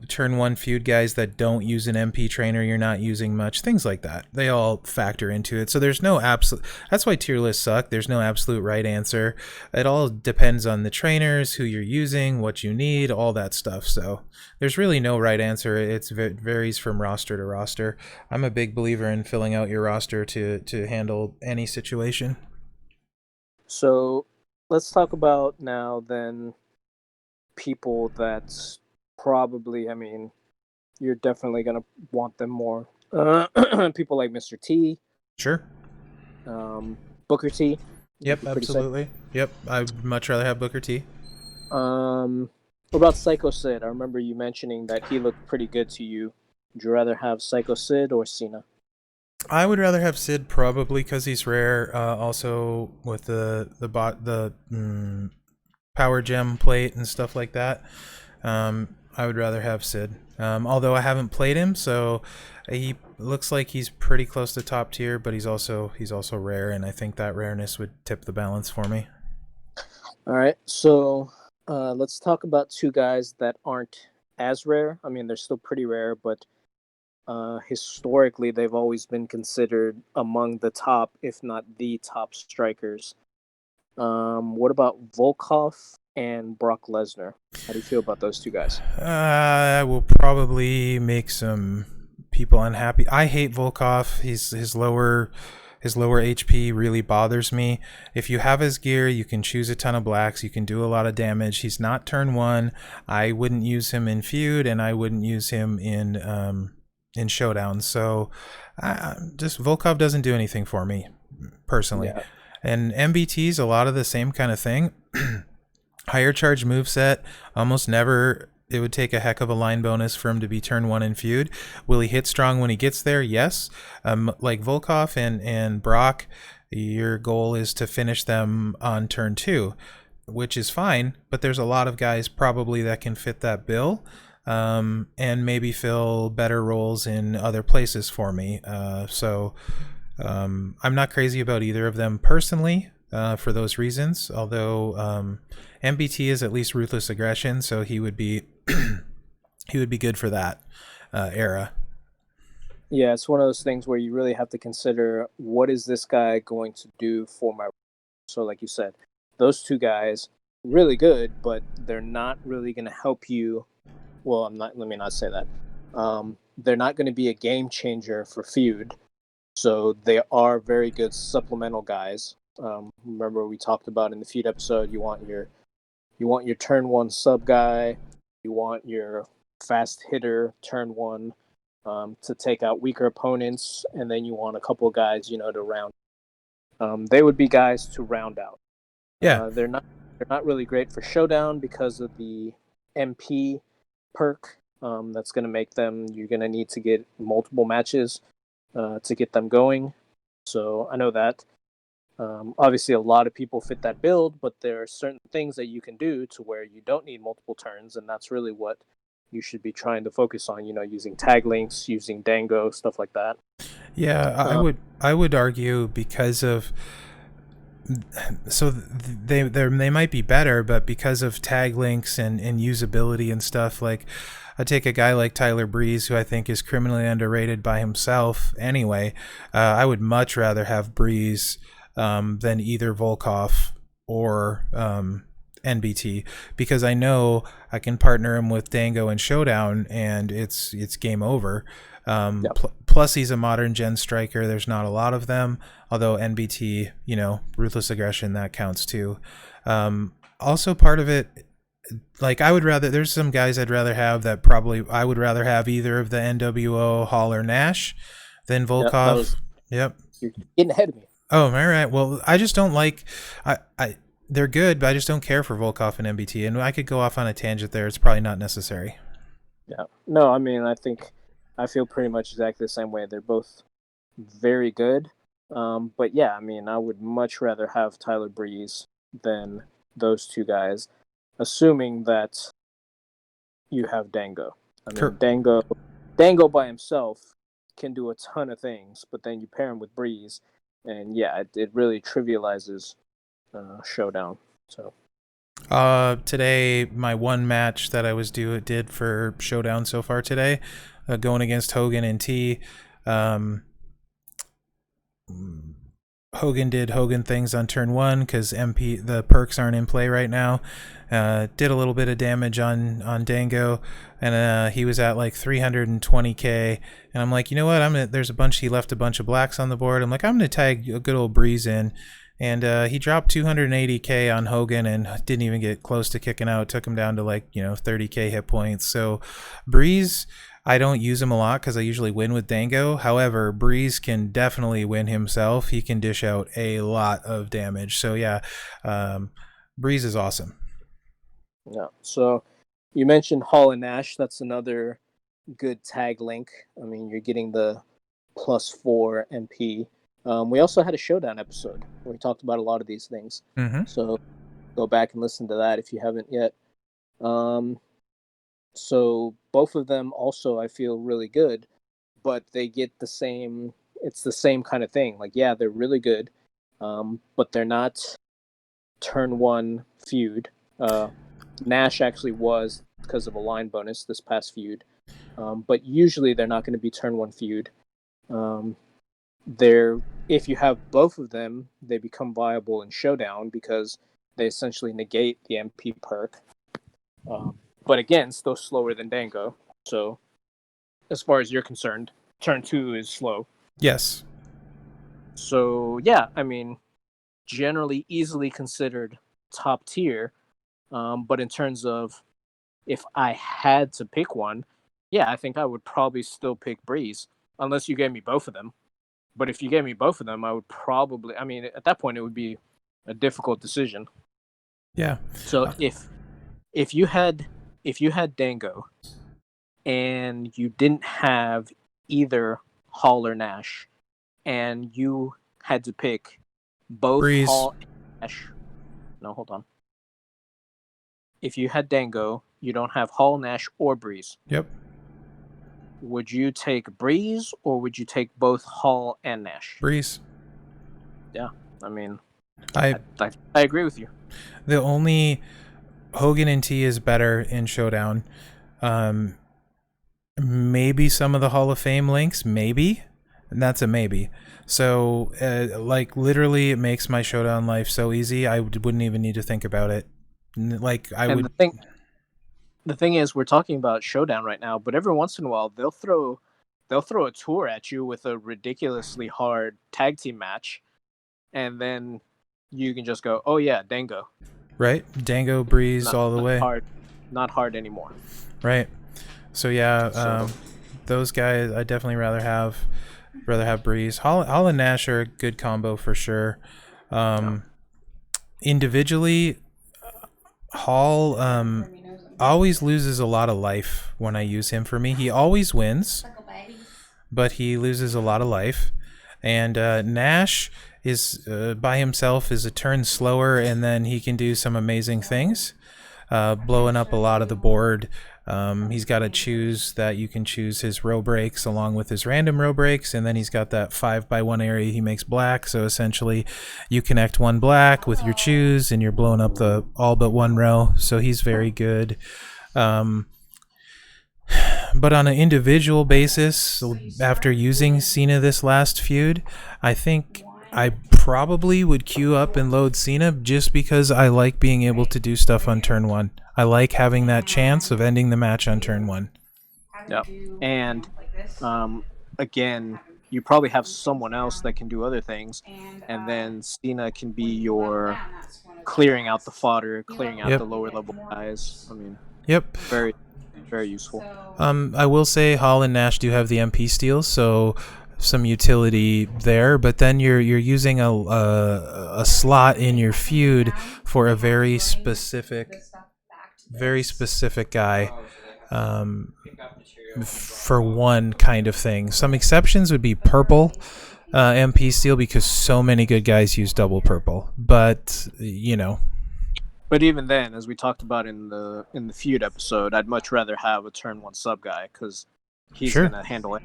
Turn 1 feud guys that don't use an MP trainer you're not using much, things like that. They all factor into it. So there's no absolute. That's why tier lists suck. There's no absolute right answer. It all depends on the trainers, who you're using, what you need, all that stuff. So there's really no right answer. It varies from roster to roster. I'm a big believer in filling out your roster to handle any situation. So let's talk about now then people that probably, I mean, you're definitely going to want them more. People like Mr. T. Sure. Booker T. Yep, absolutely. Yep, I'd much rather have Booker T. What about Psycho Sid? I remember you mentioning that he looked pretty good to you. Would you rather have Psycho Sid or Cena? I would rather have Sid probably because he's rare. Also with the power gem plate and stuff like that. I would rather have Sid. Although I haven't played him, so he looks like he's pretty close to top tier, but he's also rare, and I think that rareness would tip the balance for me. All right, so let's talk about two guys that aren't as rare. I mean, they're still pretty rare, but historically they've always been considered among the top, if not the top strikers. What about Volkoff and Brock Lesnar? How do you feel about those two guys? I will probably make some people unhappy. I hate Volkov. His lower HP really bothers me. If you have his gear, you can choose a ton of blacks. You can do a lot of damage. He's not turn one. I wouldn't use him in feud, and I wouldn't use him in showdown. So, just Volkov doesn't do anything for me personally. Yeah. And MBT's a lot of the same kind of thing. Higher charge moveset, almost never. It would take a heck of a line bonus for him to be turn one in feud. Will he hit strong when he gets there? Yes. Like Volkov and Brock, your goal is to finish them on turn two, which is fine, but there's a lot of guys probably that can fit that bill, and maybe fill better roles in other places for me. I'm not crazy about either of them personally. For those reasons, although MBT is at least ruthless aggression, so he would be he would be good for that era. Yeah, it's one of those things where you really have to consider what is this guy going to do for my. So, like you said, those two guys really good, but they're not really going to help you. Well, I'm not. Let me not say that. They're not going to be a game changer for feud. So they are very good supplemental guys. Remember we talked about in the feud episode, you want your turn one sub guy, you want your fast hitter turn one to take out weaker opponents, and then you want a couple of guys, to round. They would be guys to round out. Yeah, They're not really great for showdown because of the MP perk. That's going to make them. You're going to need to get multiple matches to get them going. So I know that. Obviously, a lot of people fit that build, but there are certain things that you can do to where you don't need multiple turns, and that's really what you should be trying to focus on. Using tag links, using Dango, stuff like that. yeah. I would argue because of they might be better, but because of tag links and usability and stuff, like I take a guy like Tyler Breeze, who I think is criminally underrated by himself anyway. I would much rather have Breeze than either Volkov or NBT, because I know I can partner him with Dango and Showdown, and it's game over. Yep. Plus, he's a modern gen striker. There's not a lot of them, although NBT, ruthless aggression, that counts too. Also, part of it, like there's some guys I'd rather have that probably I would rather have either of the NWO, Hall, or Nash than Volkov. Yep. You're getting ahead of me. Oh, all right. Well, I just don't like. They're good, but I just don't care for Volkov and MBT, and I could go off on a tangent there. It's probably not necessary. Yeah. No, I mean, I feel pretty much exactly the same way. They're both very good. But yeah, I mean, I would much rather have Tyler Breeze than those two guys, assuming that you have Dango. I mean, Dango by himself can do a ton of things, but then you pair him with Breeze, and yeah, it really trivializes Showdown. So today, my one match that I did for Showdown so far today, going against Hogan and T. Hogan did Hogan things on turn one because the perks aren't in play right now. Did a little bit of damage on Dango, and he was at like 320k. And I'm like, you know what? He left a bunch of blacks on the board. I'm like, I'm gonna tag a good old Breeze in. And he dropped 280k on Hogan and didn't even get close to kicking out. Took him down to 30k hit points. So Breeze, I don't use him a lot because I usually win with Dango. However, Breeze can definitely win himself. He can dish out a lot of damage. So yeah, Breeze is awesome. yeah. So You mentioned Hall and Nash. That's another good tag link. I mean, you're getting the +4 MP. We also had a showdown episode where we talked about a lot of these things. Mm-hmm. So go back and listen to that if you haven't yet. So both of them also I feel really good, but they get the same. It's the same kind of thing. Like, yeah, they're really good, but they're not turn one feud. Nash actually was because of a line bonus this past feud, but usually they're not going to be turn one feud. They're if you have both of them, they become viable in showdown because they essentially negate the MP perk. But again, still slower than Dango. So as far as you're concerned, turn two is slow. Yes. So yeah, I mean, generally easily considered top tier. But in terms of if I had to pick one, yeah, I think I would probably still pick Breeze, unless you gave me both of them. But if you gave me both of them, I would probably. I mean, at that point, it would be a difficult decision. Yeah. So if you had Dango and you didn't have either Hall or Nash, and you had to pick both Breeze. Hall and Nash. No, hold on. If you had Dango, you don't have Hall, Nash, or Breeze. Yep. Would you take Breeze or would you take both Hall and Nash? Breeze. Yeah, I mean, I agree with you. The only Hogan and T is better in Showdown. Maybe some of the Hall of Fame links, maybe, and that's a maybe. So, like, literally, it makes my Showdown life so easy. I wouldn't even need to think about it. Like, The thing is, we're talking about Showdown right now, but every once in a while they'll throw a tour at you with a ridiculously hard tag team match, and then you can just go, "Oh yeah, Dango." Right, Dango, Breeze, all the way. Not hard anymore. Right. So yeah, those guys I definitely rather have Breeze. Hall and Nash are a good combo for sure. Individually, Hall always loses a lot of life when I use him. For me, he always wins, but he loses a lot of life. And Nash is by himself is a turn slower, and then he can do some amazing things, blowing up a lot of the board. He's got to choose that you can choose his row breaks along with his random row breaks, and then he's got that 5x1 area he makes black. So essentially, you connect one black with your choose, and you're blowing up the all but one row. So he's very good. But on an individual basis, after using Cena this last feud, I think I probably would queue up and load Cena just because I like being able to do stuff on turn one. I like having that chance of ending the match on turn one. Yeah, and again, you probably have someone else that can do other things, and then Cena can be your clearing out the fodder, clearing out the lower level guys. I mean, very, very useful. I will say Hall and Nash do have the MP steals, so some utility there, but then you're using a slot in your feud for a very specific guy, for one kind of thing. Some exceptions would be purple MP steal because so many good guys use double purple, but you know. But even then, as we talked about in the feud episode, I'd much rather have a turn one sub guy because he's gonna handle it.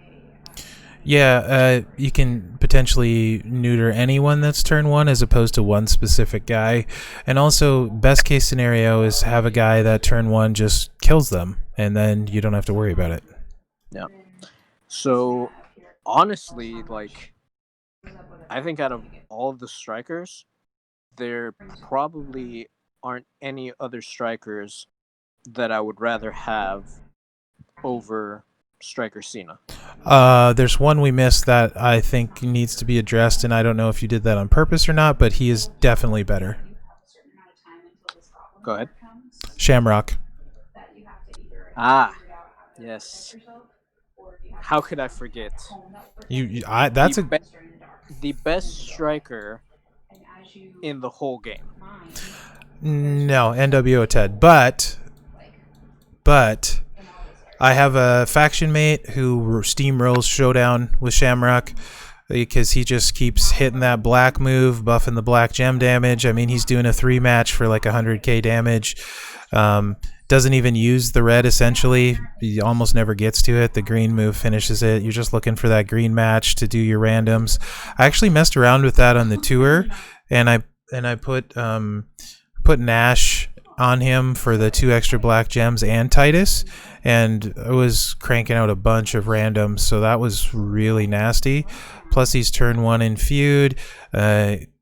Yeah, you can potentially neuter anyone that's turn one as opposed to one specific guy. And also, best case scenario is have a guy that turn one just kills them, and then you don't have to worry about it. Yeah. So, honestly, like, I think out of all of the strikers, there probably aren't any other strikers that I would rather have over Striker Cena. There's one we missed that I think needs to be addressed, and I don't know if you did that on purpose or not, but he is definitely better. Go ahead. Shamrock. Ah, yes. How could I forget? That's the best striker in the whole game. No, NWO Ted, but but I have a faction mate who steamrolls Showdown with Shamrock because he just keeps hitting that black move, buffing the black gem damage. I mean, he's doing a 3-match for like 100k damage. Doesn't even use the red, essentially. He almost never gets to it. The green move finishes it. You're just looking for that green match to do your randoms. I actually messed around with that on the tour, and I put Nash on him for the 2 extra black gems and Titus, and I was cranking out a bunch of randoms, so that was really nasty. Plus he's turn 1 in feud.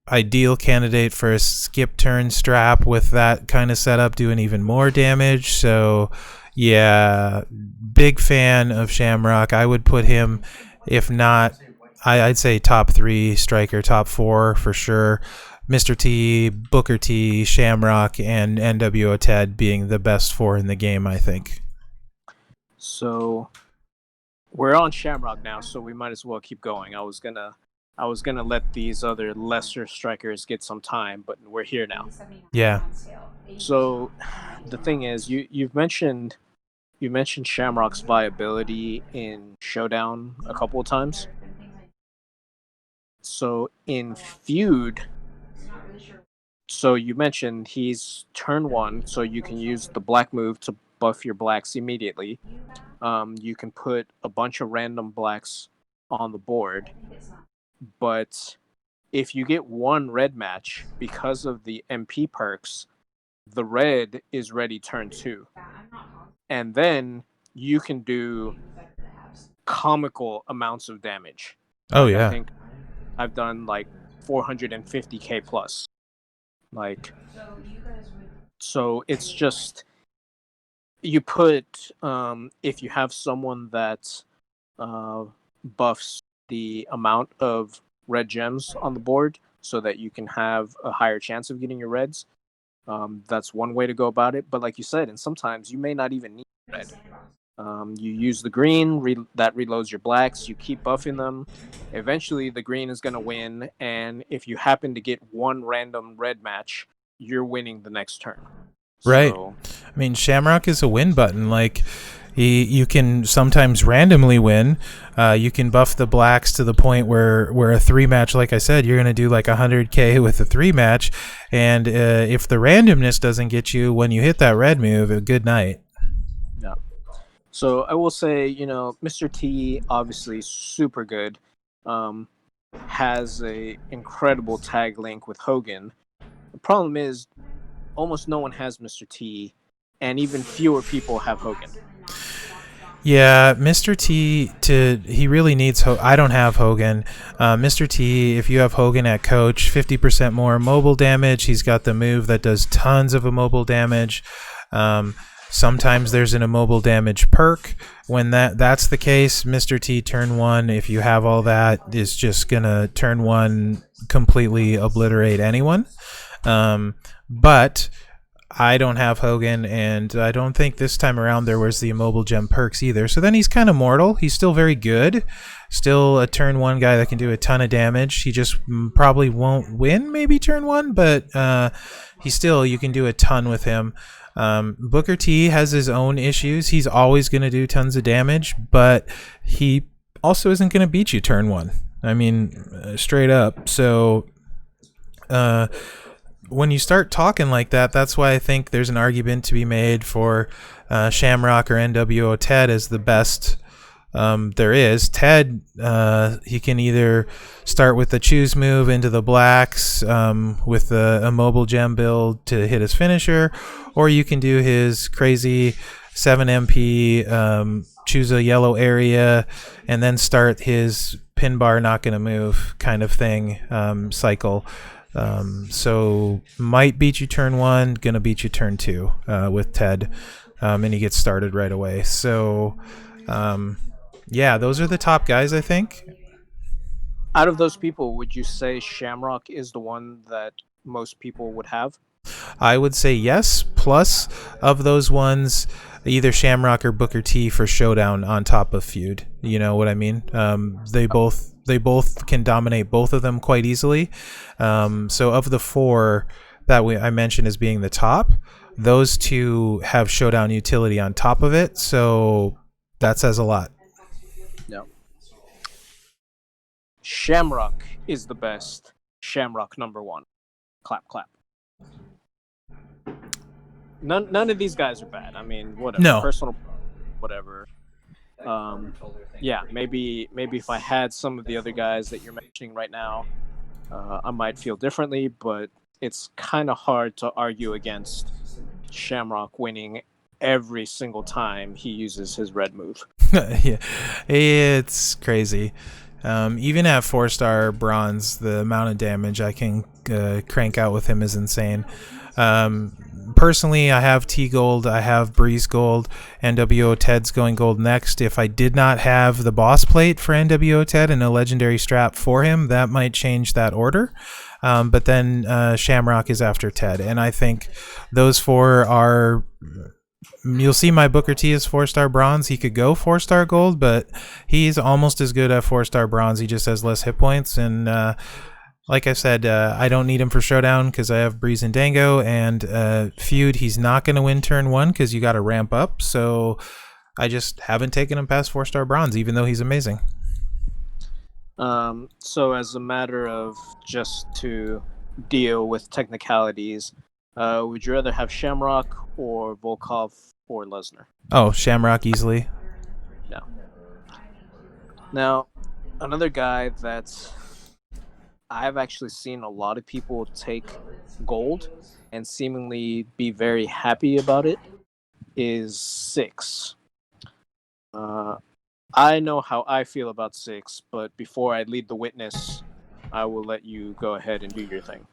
Ideal candidate for a skip turn strap with that kind of setup, doing even more damage. So yeah, big fan of Shamrock. I would put him, if not, I'd say top 3 striker, top 4 for sure. Mr. T, Booker T, Shamrock, and NWO Ted being the best 4 in the game, I think. So we're on Shamrock now, so we might as well keep going. I was gonna let these other lesser strikers get some time, but we're here now. Yeah. So the thing is, you mentioned Shamrock's viability in Showdown a couple of times. So in feud, so you mentioned he's turn 1, so you can use the black move to buff your blacks immediately. You can put a bunch of random blacks on the board, but if you get 1 red match, because of the MP perks, the red is ready turn 2. And then you can do comical amounts of damage. Oh, yeah. I think I've done like 450k plus. Like, so it's just, you put, if you have someone that buffs the amount of red gems on the board so that you can have a higher chance of getting your reds, that's one way to go about it. But like you said, and sometimes you may not even need red. You use the green, that reloads your blacks, you keep buffing them. Eventually the green is going to win, and if you happen to get 1 random red match, you're winning the next turn. Right. So, I mean, Shamrock is a win button. Like, you can sometimes randomly win. You can buff the blacks to the point where a 3-match, like I said, you're going to do like 100k with a 3-match, and if the randomness doesn't get you when you hit that red move, a good night. yeah. So I will say, Mr. T, obviously super good, has a incredible tag link with Hogan. The problem is almost no one has Mr. T, and even fewer people have Hogan. Yeah, Mr. T, he really needs I don't have Hogan. Mr. T, if you have Hogan at coach, 50% more mobile damage. He's got the move that does tons of immobile damage. Sometimes there's an immobile damage perk. When that's the case, Mr. T turn 1, if you have all that, is just gonna turn 1 completely obliterate anyone. But I don't have Hogan, and I don't think this time around there was the immobile gem perks either. So then he's kind of mortal. He's still very good. Still a turn 1 guy that can do a ton of damage. He just probably won't win maybe turn 1, but you can do a ton with him. Booker T has his own issues. He's always going to do tons of damage, but he also isn't going to beat you turn 1. I mean, straight up. So when you start talking like that, that's why I think there's an argument to be made for Shamrock or NWO Ted as the best there is. Ted, he can either start with the choose move into the blacks with a mobile gem build to hit his finisher, or you can do his crazy 7 MP, choose a yellow area, and then start his pin bar not gonna move kind of thing cycle. So might beat you turn 1, gonna beat you turn 2 with Ted, and he gets started right away. So yeah, those are the top guys, I think. Out of those people, would you say Shamrock is the one that most people would have? I would say yes. Plus, of those ones, either Shamrock or Booker T for Showdown on top of feud. You know what I mean? They both can dominate both of them quite easily. So of the 4 that I mentioned as being the top, those two have showdown utility on top of it, so that says a lot. No. Shamrock is the best. Shamrock #1. Clap, clap. None of these guys are bad. I mean, whatever. No. Personal, whatever. Yeah, maybe if I had some of the other guys that you're mentioning right now, I might feel differently, but it's kind of hard to argue against Shamrock winning every single time he uses his red move. Yeah, it's crazy. Even at 4-star bronze, the amount of damage I can crank out with him is insane. Personally, I have T Gold, I have Breeze Gold, NWO Ted's going gold next. If I did not have the boss plate for NWO Ted and a legendary strap for him, that might change that order. But then Shamrock is after Ted, and I think those four are... You'll see my Booker T is 4-star bronze. He could go 4-star gold, but he's almost as good at 4-star bronze. He just has less hit points, and like I said, I don't need him for showdown because I have Breeze and Dango, and feud he's not going to win turn 1 because you got to ramp up, so I just haven't taken him past 4-star bronze, even though he's amazing. So as a matter of just to deal with technicalities, would you rather have Shamrock or Volkoff or Lesnar? Oh, Shamrock easily. No. Now, another guy that I've actually seen a lot of people take gold and seemingly be very happy about it is Six. I know how I feel about Six, but before I lead the witness, I will let you go ahead and do your thing.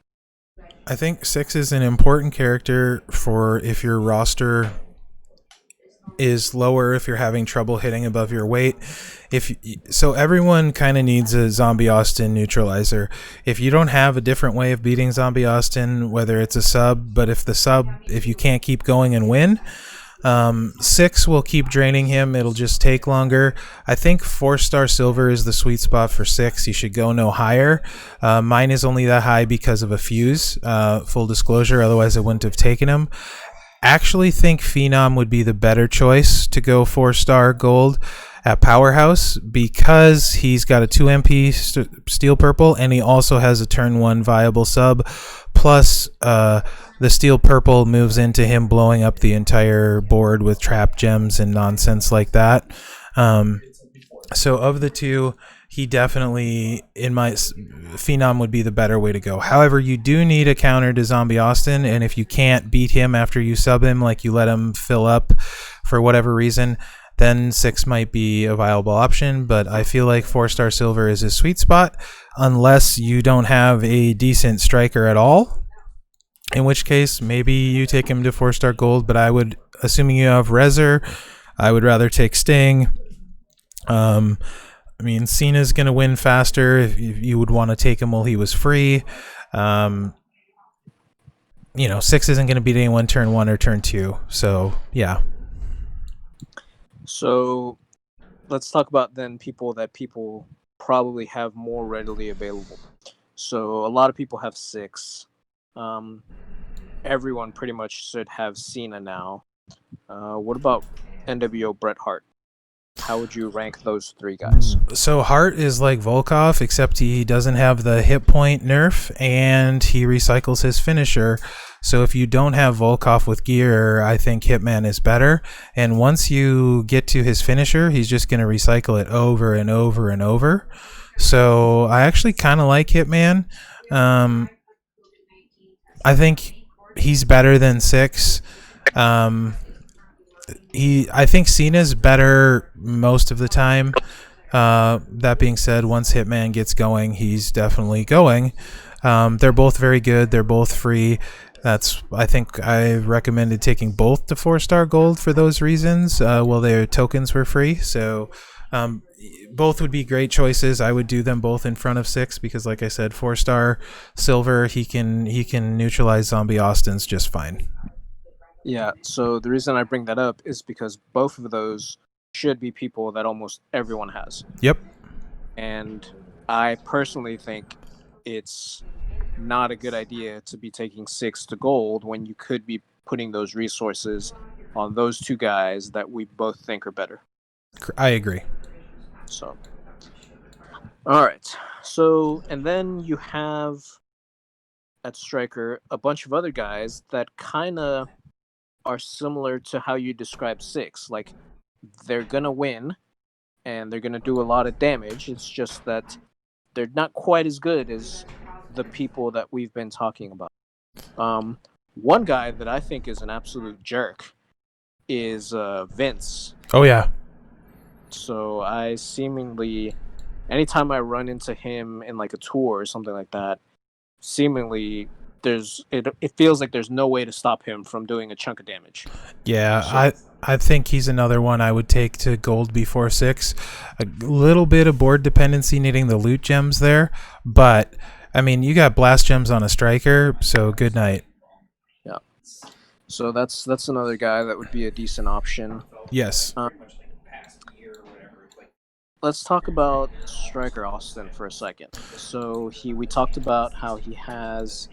I think Six is an important character for if your roster is lower, if you're having trouble hitting above your weight. So everyone kind of needs a Zombie Austin neutralizer. If you don't have a different way of beating Zombie Austin, whether it's a sub, but if you can't keep going and win, Six will keep draining him. It'll just take longer. I think 4-star silver is the sweet spot for Six. You should go no higher. Mine is only that high because of a fuse, full disclosure, otherwise I wouldn't have taken him. Actually think Phenom would be the better choice to go 4-star gold at Powerhouse because he's got a 2 MP steel purple and he also has a turn 1 viable sub, plus the steel purple moves into him blowing up the entire board with trap gems and nonsense like that. So of the two, he definitely, in my Phenom, would be the better way to go. However, you do need a counter to Zombie Austin, and if you can't beat him after you sub him, like you let him fill up for whatever reason, then Six might be a viable option. But I feel like 4-star silver is his sweet spot, unless you don't have a decent striker at all, in which case maybe you take him to 4-star gold. But I would, assuming you have Rezer, I would rather take Sting. I mean, Cena's going to win faster if you would want to take him while he was free. Six isn't going to beat anyone turn 1 or turn 2. So, yeah. So, let's talk about then people that people probably have more readily available. So, a lot of people have Six. Everyone pretty much should have Cena now. What about NWO Bret Hart? How would you rank those 3 guys? So Hart is like Volkoff, except he doesn't have the hit point nerf, and he recycles his finisher. So if you don't have Volkoff with gear, I think Hitman is better. And once you get to his finisher, he's just going to recycle it over and over and over. So I actually kind of like Hitman. I think he's better than Six. I think Cena's better most of the time. That being said, once Hitman gets going, he's definitely going. They're both very good. They're both free. I think I recommended taking both to 4-star gold for those reasons. Their tokens were free, so both would be great choices. I would do them both in front of Six because, like I said, 4-star silver, he can neutralize Zombie Austin's just fine. Yeah, so the reason I bring that up is because both of those should be people that almost everyone has. Yep. And I personally think it's not a good idea to be taking Six to gold when you could be putting those resources on those two guys that we both think are better. I agree. So, all right. So, and then you have at striker a bunch of other guys that kind of are similar to how you describe Six. Like, they're going to win and they're going to do a lot of damage. It's just that they're not quite as good as the people that we've been talking about. One guy that I think is an absolute jerk is Vince. Oh yeah. So I seemingly, anytime I run into him in like a tour or something like that, seemingly it feels like there's no way to stop him from doing a chunk of damage. Yeah, So, I think he's another one I would take to gold before 6. A little bit of board dependency needing the loot gems there, but I mean, you got blast gems on a striker, so good night. yeah. So that's another guy that would be a decent option. Yes. Let's talk about Striker Austin for a second. So we talked about how he has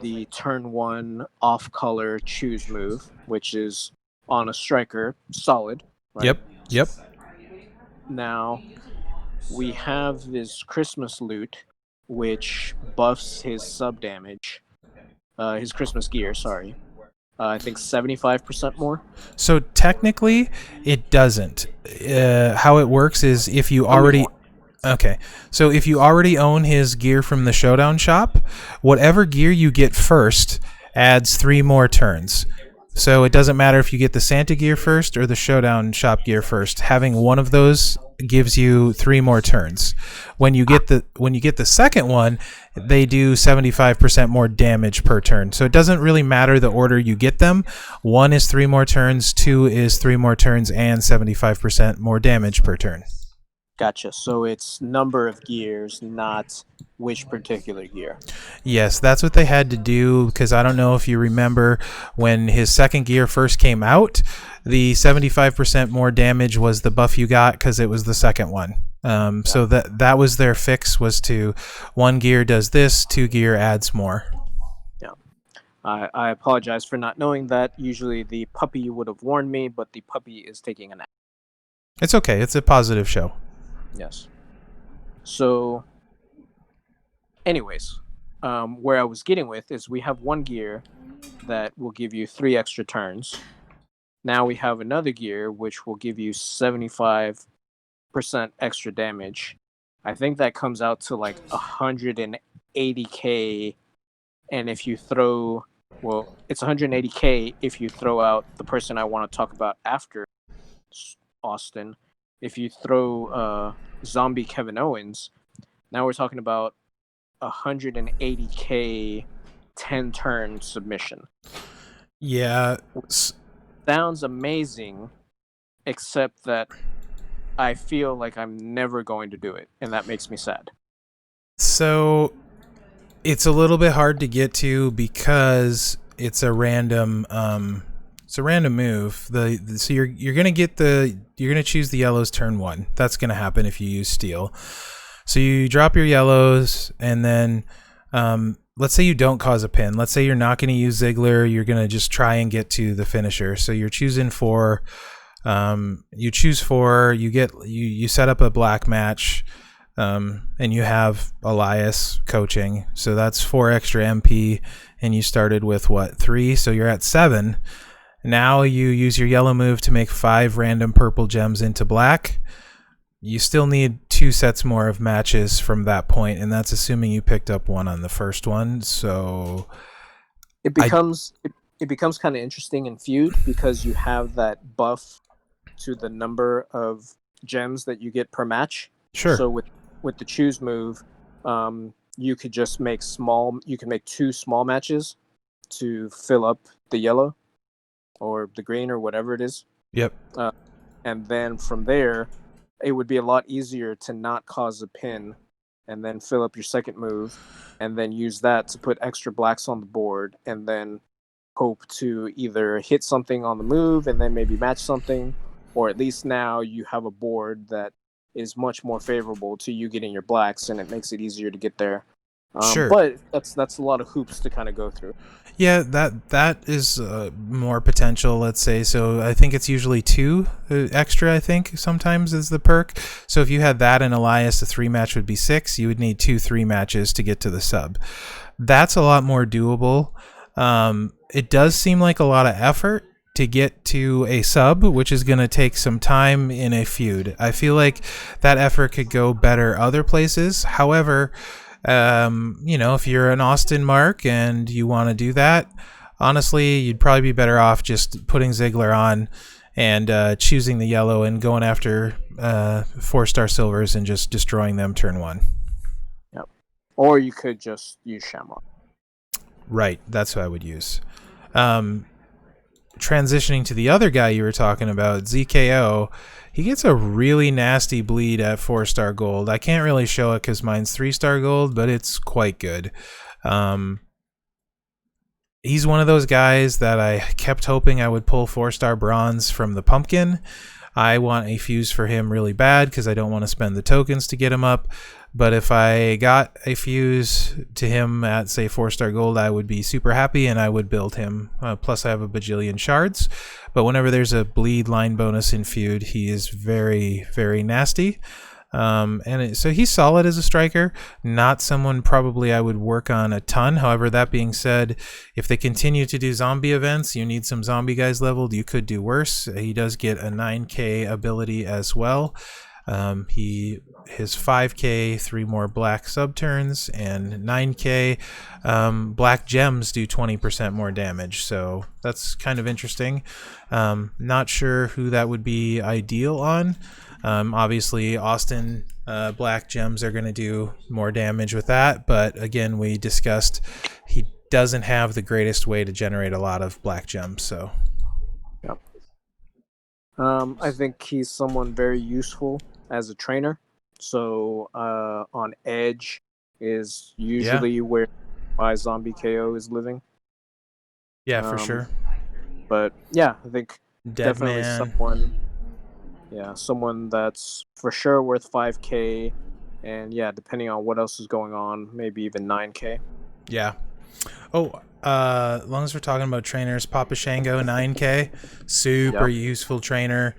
the turn 1 off color choose move, which is on a striker solid, right? Yep. Now we have this Christmas loot, which buffs his sub damage, his Christmas gear. Sorry, I think 75% more. So technically, it doesn't. How it works is if you already... Okay, so if you already own his gear from the Showdown shop, whatever gear you get first adds 3 more turns. So it doesn't matter if you get the Santa gear first or the Showdown shop gear first. Having one of those gives you 3 more turns. When you get the second one, they do 75% more damage per turn. So it doesn't really matter the order you get them. 1 is 3 more turns, 2 is 3 more turns, and 75% more damage per turn. Gotcha. So it's number of gears, not which particular gear. Yes, that's what they had to do, because I don't know if you remember when his second gear first came out, the 75% more damage was the buff you got because it was the second one. So that was their fix, was to 1 gear does this, 2 gear adds more. Yeah. I apologize for not knowing that. Usually the puppy would have warned me, but the puppy is taking a nap. It's okay. It's a positive show. Yes. So, anyways, where I was getting with is we have 1 gear that will give you 3 extra turns. Now we have another gear which will give you 75% extra damage. I think that comes out to like 180k, and if you throw, well, it's 180k if you throw out the person I want to talk about after Austin. If you throw zombie Kevin Owens, now we're talking about 180k 10-turn submission. Yeah. Sounds amazing, except that I feel like I'm never going to do it, and that makes me sad. So it's a little bit hard to get to because it's a random move. So you're gonna choose the yellows turn 1. That's gonna happen if you use steel. So you drop your yellows, and then let's say you don't cause a pin. Let's say you're not gonna use Ziggler. You're gonna just try and get to the finisher. So you're choosing 4. You choose 4. You set up a black match. And you have Elias coaching, so that's 4 extra MP, and you started with what, 3, so you're at 7. Now you use your yellow move to make 5 random purple gems into black. You still need 2 sets more of matches from that point, and that's assuming you picked up 1 on the first one. So it becomes kind of interesting in feud because you have that buff to the number of gems that you get per match. Sure. So with the choose move, you could just make you can make 2 small matches to fill up the yellow or the green or whatever it is. Yep. And then from there, it would be a lot easier to not cause a pin and then fill up your second move and then use that to put extra blacks on the board and then hope to either hit something on the move and then maybe match something, or at least now you have a board that is much more favorable to you getting your blacks, and it makes it easier to get there. Sure. But that's a lot of hoops to kind of go through. Yeah, that is more potential, let's say. So I think it's usually two extra, I think, sometimes is the perk. So if you had that and Elias, the 3 match would be 6. You would need 2 3 matches to get to the sub. That's a lot more doable. It does seem like a lot of effort to get to a sub, which is going to take some time in a feud. I feel like that effort could go better other places. However, if you're an Austin Mark and you want to do that, honestly, you'd probably be better off just putting Ziggler on and choosing the yellow and going after 4-star silvers and just destroying them turn 1. Yep. Or you could just use Shamrock. Right, that's who I would use. Transitioning to the other guy you were talking about, ZKO, he gets a really nasty bleed at 4-star gold. I can't really show it because mine's 3-star gold, but it's quite good. He's one of those guys that I kept hoping I would pull 4-star bronze from the pumpkin. I want a fuse for him really bad because I don't want to spend the tokens to get him up. But if I got a fuse to him at, say, 4-star gold, I would be super happy and I would build him. Plus, I have a bajillion shards. But whenever there's a bleed line bonus in feud, he is very, very nasty. So he's solid as a striker. Not someone probably I would work on a ton. However, that being said, if they continue to do zombie events, you need some zombie guys leveled. You could do worse. He does get a 9k ability as well. His 5k 3 more black sub turns, and 9k black gems do 20% more damage, so that's kind of interesting. Not sure who that would be ideal on. Obviously Austin black gems are going to do more damage with that, but again, we discussed he doesn't have the greatest way to generate a lot of black gems, so yep. I think he's someone very useful as a trainer. So on Edge is usually where my zombie KO is living. Yeah, for sure. But yeah, I think Dead definitely Man. someone that's for sure worth 5k, and yeah, depending on what else is going on, maybe even 9k. Yeah. Oh, as long as we're talking about trainers, Papa Shango 9k, super useful trainer.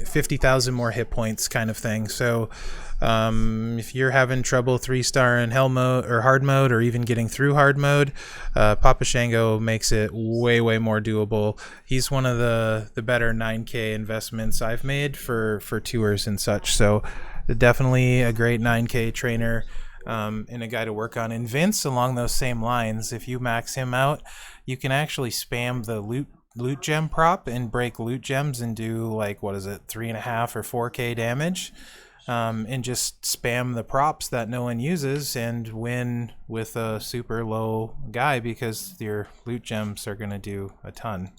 50,000 more hit points kind of thing. So if you're having trouble 3-star in hell mode or hard mode, or even getting through hard mode, Papa Shango makes it way more doable. He's one of the better 9k investments I've made for tours and such. So definitely a great 9k trainer and a guy to work on. And Vince, along those same lines, if you max him out, you can actually spam the loot gem prop and break loot gems and do 3.5 or 4k damage, and just spam the props that no one uses and win with a super low guy, because your loot gems are going to do a ton,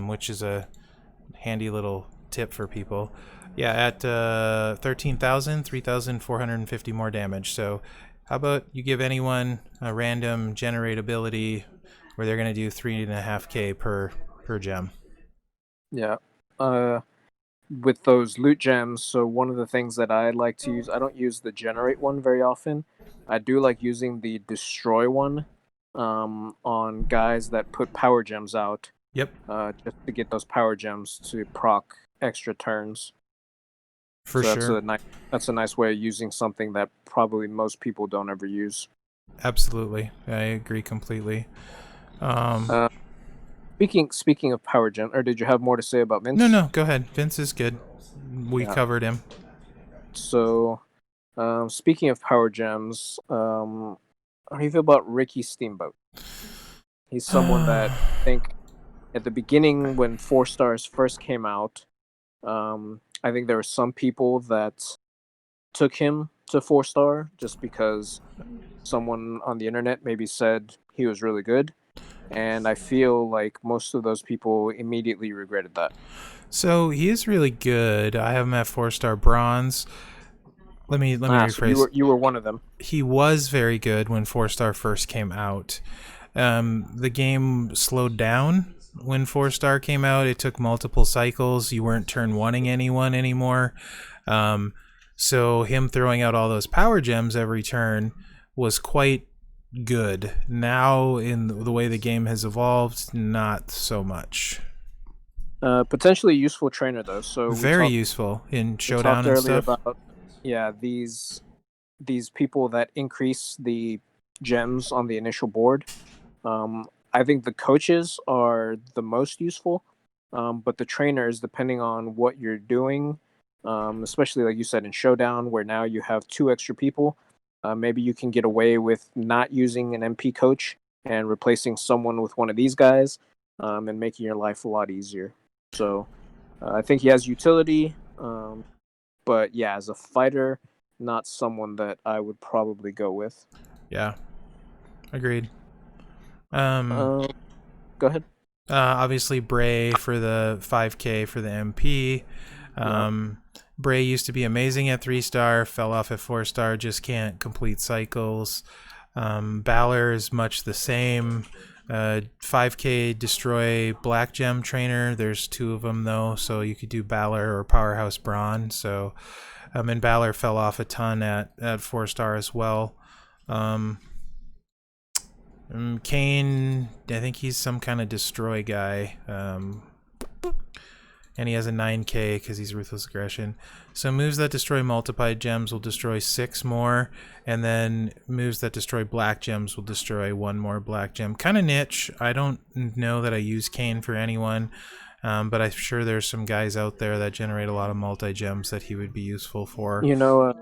which is a handy little tip for people. Yeah, at 13,000, 3,450 more damage. So how about you give anyone a random generate ability where they're going to do 3.5k per gem. Yeah. With those loot gems, so one of the things that I like to use, I don't use the generate one very often. I do like using the destroy one on guys that put power gems out. Yep. Just to get those power gems to proc extra turns. For sure. That's a nice way of using something that probably most people don't ever use. Absolutely. I agree completely. Speaking of power gem, or did you have more to say about Vince? No, go ahead. Vince is good. We covered him. So, speaking of power gems, how do you feel about Ricky Steamboat? He's someone that I think at the beginning when 4-stars first came out, I think there were some people that took him to 4-star just because someone on the internet maybe said he was really good. And I feel like most of those people immediately regretted that. So he is really good. I have him at 4-star bronze. Let me rephrase. So you were one of them. He was very good when 4-star first came out. The game slowed down when 4-star came out. It took multiple cycles. You weren't turn one-ing anyone anymore. So him throwing out all those power gems every turn was quite good. Now, in the way the game has evolved, not so much. Potentially useful trainer though. So Very useful in we Showdown talked and earlier stuff. about these people that increase the gems on the initial board. I think the coaches are the most useful, but the trainers, depending on what you're doing, especially like you said in Showdown, where now you have 2 extra people, maybe you can get away with not using an MP coach and replacing someone with one of these guys, and making your life a lot easier. So I think he has utility, but yeah, as a fighter, not someone that I would probably go with. Yeah, agreed. Go ahead. Obviously, Bray for the 5K for the MP. Yeah. Bray used to be amazing at 3-star, fell off at 4-star, just can't complete cycles. Balor is much the same. 5K destroy Black Gem trainer. There's 2 of them though, so you could do Balor or Powerhouse Braun. So, and Balor fell off a ton at 4-star as well. Kane, I think he's some kind of destroy guy. And he has a 9K because he's Ruthless Aggression. So moves that destroy multiplied gems will destroy 6 more, and then moves that destroy black gems will destroy 1 more black gem. Kind of niche. I don't know that I use Kane for anyone, but I'm sure there's some guys out there that generate a lot of multi-gems that he would be useful for. You know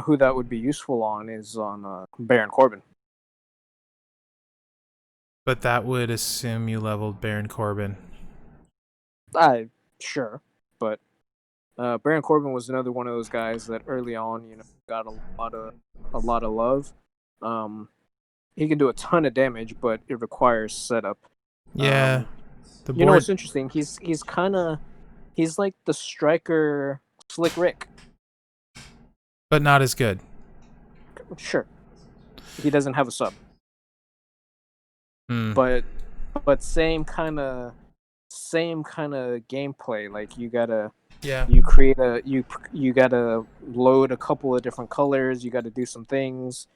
who that would be useful on is on Baron Corbin. But that would assume you leveled Baron Corbin. Sure, but Baron Corbin was another one of those guys that early on, got a lot of love. He can do a ton of damage, but it requires setup. Yeah, the board. You know what's interesting? He's like the striker Slick Rick, but not as good. Sure, he doesn't have a sub, Mm. but same kind of gameplay. Like you gotta you gotta load a couple of different colors, you gotta do some things,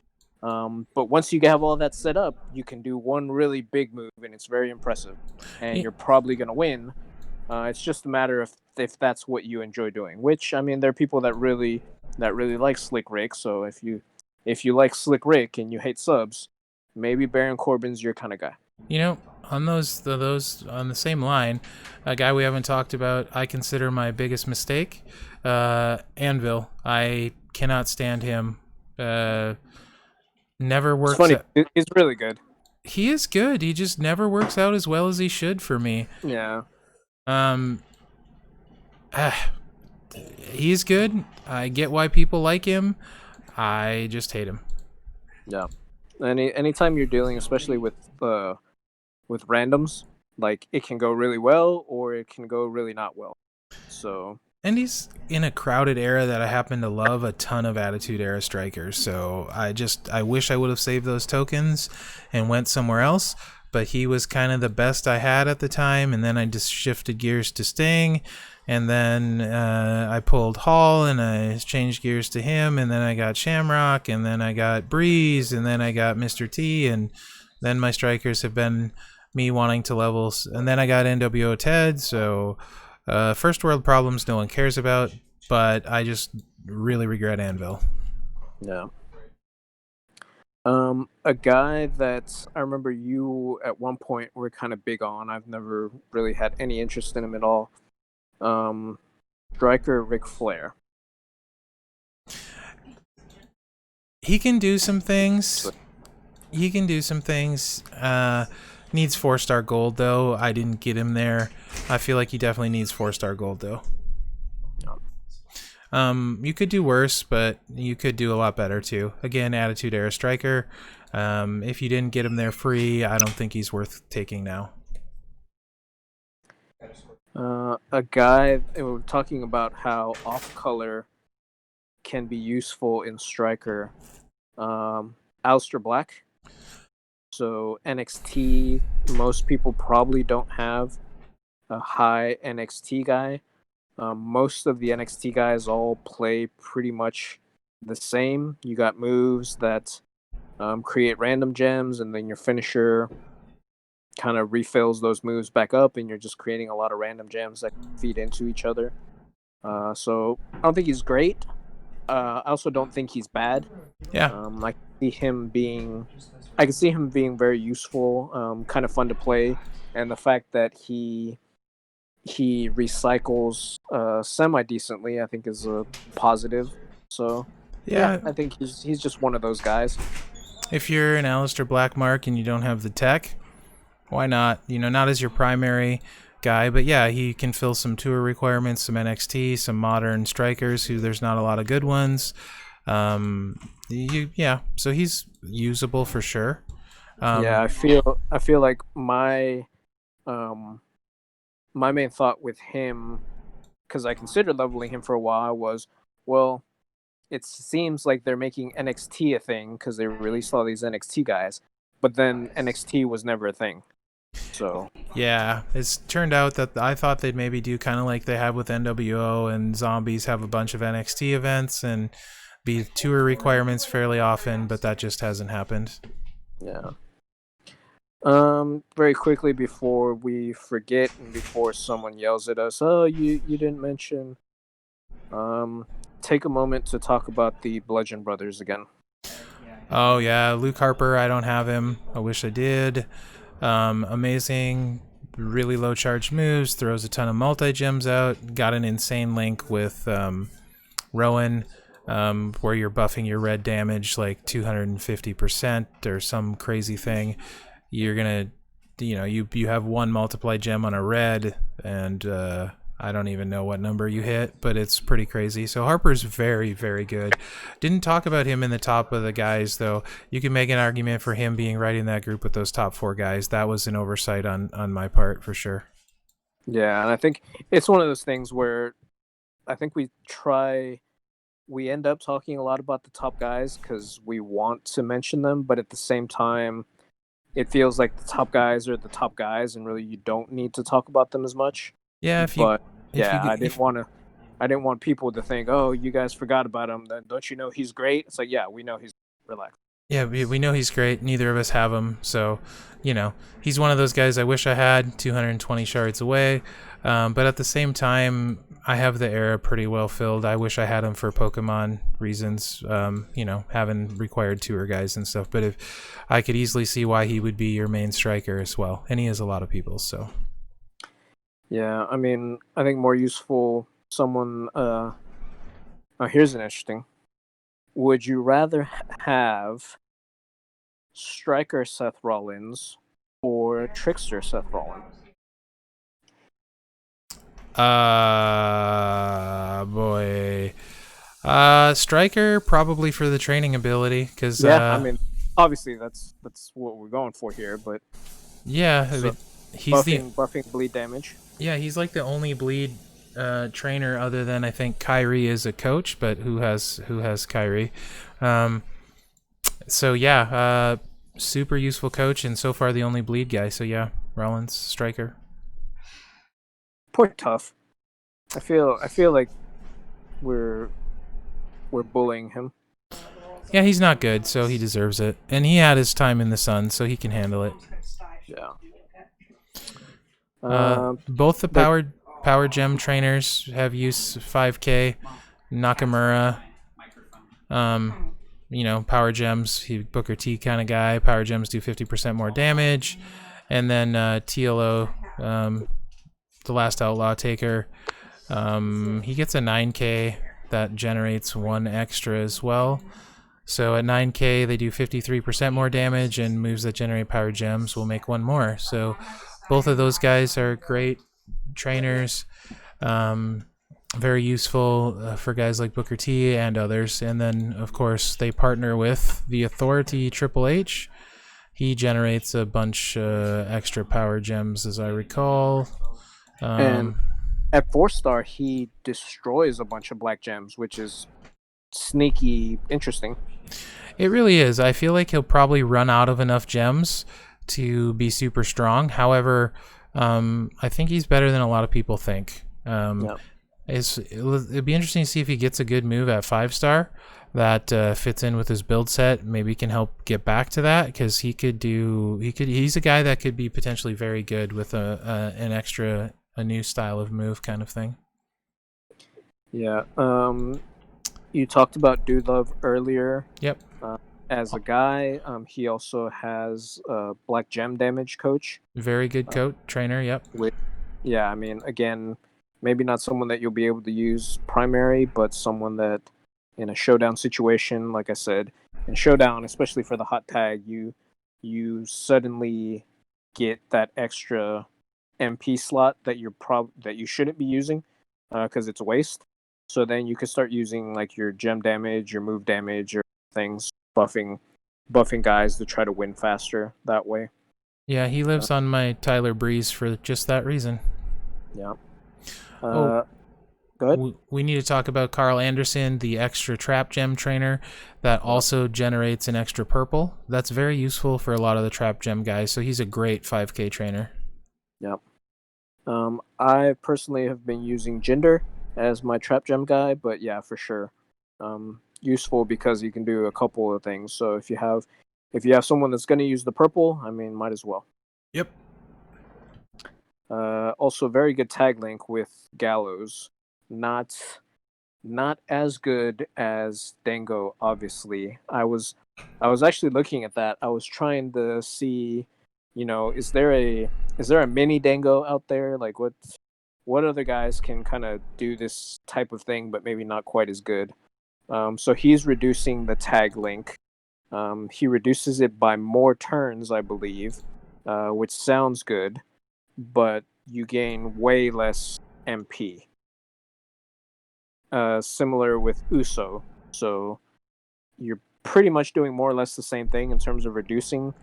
but once you have all that set up, you can do one really big move and it's very impressive, and you're probably gonna win. It's just a matter of if that's what you enjoy doing, which I mean there are people that really like Slick Rick. So if you like Slick Rick and you hate subs, maybe Baron Corbin's your kind of guy. On those on the same line, a guy we haven't talked about, I consider my biggest mistake, Anvil. I cannot stand him. Never works. It's funny. He's really good. He is good. He just never works out as well as he should for me. Yeah. He's good. I get why people like him. I just hate him. Yeah. Anytime you're dealing, especially with randoms, like it can go really well or it can go really not well. So. And he's in a crowded era that I happen to love a ton of Attitude Era strikers. So I wish I would have saved those tokens and went somewhere else. But he was kind of the best I had at the time, and then I just shifted gears to Sting, and then I pulled Hall, and I changed gears to him, and then I got Shamrock, and then I got Breeze, and then I got Mr. T, and then my strikers have been me wanting to levels, and then I got NWO Ted, so first world problems no one cares about, but I just really regret Anvil. Yeah. A guy that I remember you at one point were kind of big on. I've never really had any interest in him at all. Striker Ric Flair. He can do some things. Needs 4-star gold though. I didn't get him there. I feel like he definitely needs 4-star gold though. You could do worse, but you could do a lot better too. Again, Attitude Era striker. If you didn't get him there free, I don't think he's worth taking now. A guy, we're talking about how off color can be useful in striker. Aleister Black. So NXT, most people probably don't have a high NXT guy. Most of the NXT guys all play pretty much the same. You got moves that create random gems, and then your finisher kind of refills those moves back up, and you're just creating a lot of random gems that feed into each other. So I don't think he's great. I also don't think he's bad. Yeah. I can see him being very useful, kind of fun to play, and the fact that he recycles semi decently, I think, is a positive. So yeah, Yeah. I think he's just one of those guys. If you're an Alistair Blackmark and you don't have the tech, why not? You know, not as your primary guy, but yeah, he can fill some tour requirements, some NXT, some modern strikers who there's not a lot of good ones. So he's usable for sure. Yeah, I feel like um my main thought with him, because I considered leveling him for a while, was, well, it seems like they're making NXT a thing because they released all these NXT guys, but then NXT was never a thing. So Yeah, it's turned out that I thought they'd maybe do kind of like they have with NWO and Zombies, have a bunch of NXT events and be tour requirements fairly often, but that just hasn't happened. yeah. Very quickly before we forget and before someone yells at us, "Oh, you didn't mention." Take a moment to talk about the Bludgeon Brothers again. Oh yeah, Luke Harper, I don't have him. I wish I did. Amazing, really low charge moves, throws a ton of multi gems out, got an insane link with Rowan, where you're buffing your red damage like 250% or some crazy thing. You're gonna, you have one multiply gem on a red, and I don't even know what number you hit, but it's pretty crazy. So Harper's very, very good. Didn't talk about him in the top of the guys, though. You can make an argument for him being right in that group with those top 4 guys. That was an oversight on my part, for sure. Yeah, and I think it's one of those things where I think we end up talking a lot about the top guys because we want to mention them, but at the same time, it feels like the top guys are the top guys, and really you don't need to talk about them as much. Yeah, I didn't want people to think, "Oh, you guys forgot about him. Then don't you know he's great?" It's like, yeah, we know he's relaxed. Yeah, we know he's great. Neither of us have him, so he's one of those guys I wish I had 220 shards away. But at the same time, I have the era pretty well filled. I wish I had him for Pokemon reasons, having required tour guys and stuff. But if I could easily see why he would be your main striker as well, and he has a lot of people. So Yeah, I mean, I think more useful someone. Here's an interesting. Would you rather have Striker Seth Rollins or Trickster Seth Rollins? Boy. Striker probably for the training ability, because I mean, obviously that's what we're going for here, but yeah, so he's buffing bleed damage. Yeah, he's like the only bleed trainer other than I think Kyrie is a coach, but who has Kyrie? So yeah, super useful coach, and so far the only bleed guy. So yeah, Rollins striker. Poor TUF. I feel like we're bullying him. Yeah, he's not good, so he deserves it, and he had his time in the sun, so he can handle it. Yeah. Both the power gem trainers have use 5k. Nakamura, power gems, he Booker T kind of guy. Power gems do 50% more damage, and then TLO, the last outlaw taker, he gets a 9k that generates 1 extra as well. So at 9k they do 53% more damage, and moves that generate power gems will make 1 more. So both of those guys are great trainers, very useful for guys like Booker T and others. And then, of course, they partner with the Authority Triple H. He generates a bunch extra power gems, as I recall. And at 4-star, he destroys a bunch of black gems, which is sneaky interesting. It really is. I feel like he'll probably run out of enough gems to be super strong. However, I think he's better than a lot of people think. It'd be interesting to see if he gets a good move at 5-star, that fits in with his build set. Maybe can help get back to that, because he's a guy that could be potentially very good with a new style of move kind of thing. Yeah. You talked about Dude Love earlier. Yep. As a guy, he also has Black Gem Damage Coach. Very good coach, trainer, yep. Yeah, I mean, again, maybe not someone that you'll be able to use primary, but someone that in a showdown situation, like I said, in showdown, especially for the hot tag, you suddenly get that extra MP slot that that you shouldn't be using because it's a waste. So then you can start using like your gem damage, your move damage, or things buffing guys to try to win faster that way. Yeah, he lives on my Tyler Breeze for just that reason. Yeah. Go ahead. We need to talk about Carl Anderson, the extra trap gem trainer that also generates an extra purple. That's very useful for a lot of the trap gem guys, so he's a great 5k trainer. Yep. I personally have been using Jinder as my trap gem guy, but yeah, for sure. Useful because you can do a couple of things. So if you have someone that's going to use the purple, I mean, might as well. Yep. Also, very good tag link with Gallows. Not as good as Dango, obviously. I was actually looking at that. I was trying to see, is there a mini Dango out there? Like what other guys can kind of do this type of thing, but maybe not quite as good. So he's reducing the tag link. He reduces it by more turns, I believe, which sounds good, but you gain way less MP. Similar with Uso, so you're pretty much doing more or less the same thing in terms of reducing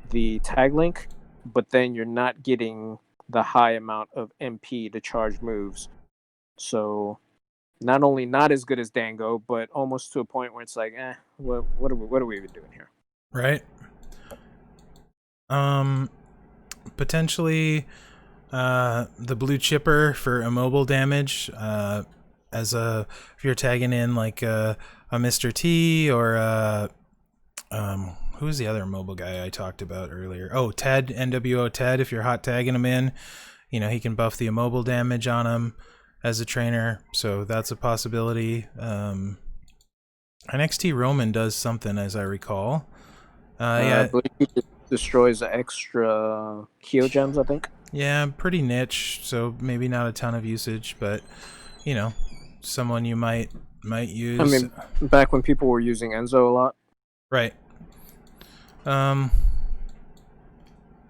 the tag link, but then you're not getting the high amount of MP to charge moves. So not only not as good as Dango, but almost to a point where it's like, what are we even doing here? Right. Potentially the blue chipper for immobile damage, if you're tagging in like a Mr. T or who's the other mobile guy I talked about earlier? Oh, Ted, NWO Ted. If you're hot tagging him in, he can buff the immobile damage on him as a trainer, so that's a possibility. NXT Roman does something, as I recall. I believe he destroys extra Kyo gems, I think. Yeah, pretty niche, so maybe not a ton of usage, but someone you might use. I mean, back when people were using Enzo a lot. Right. I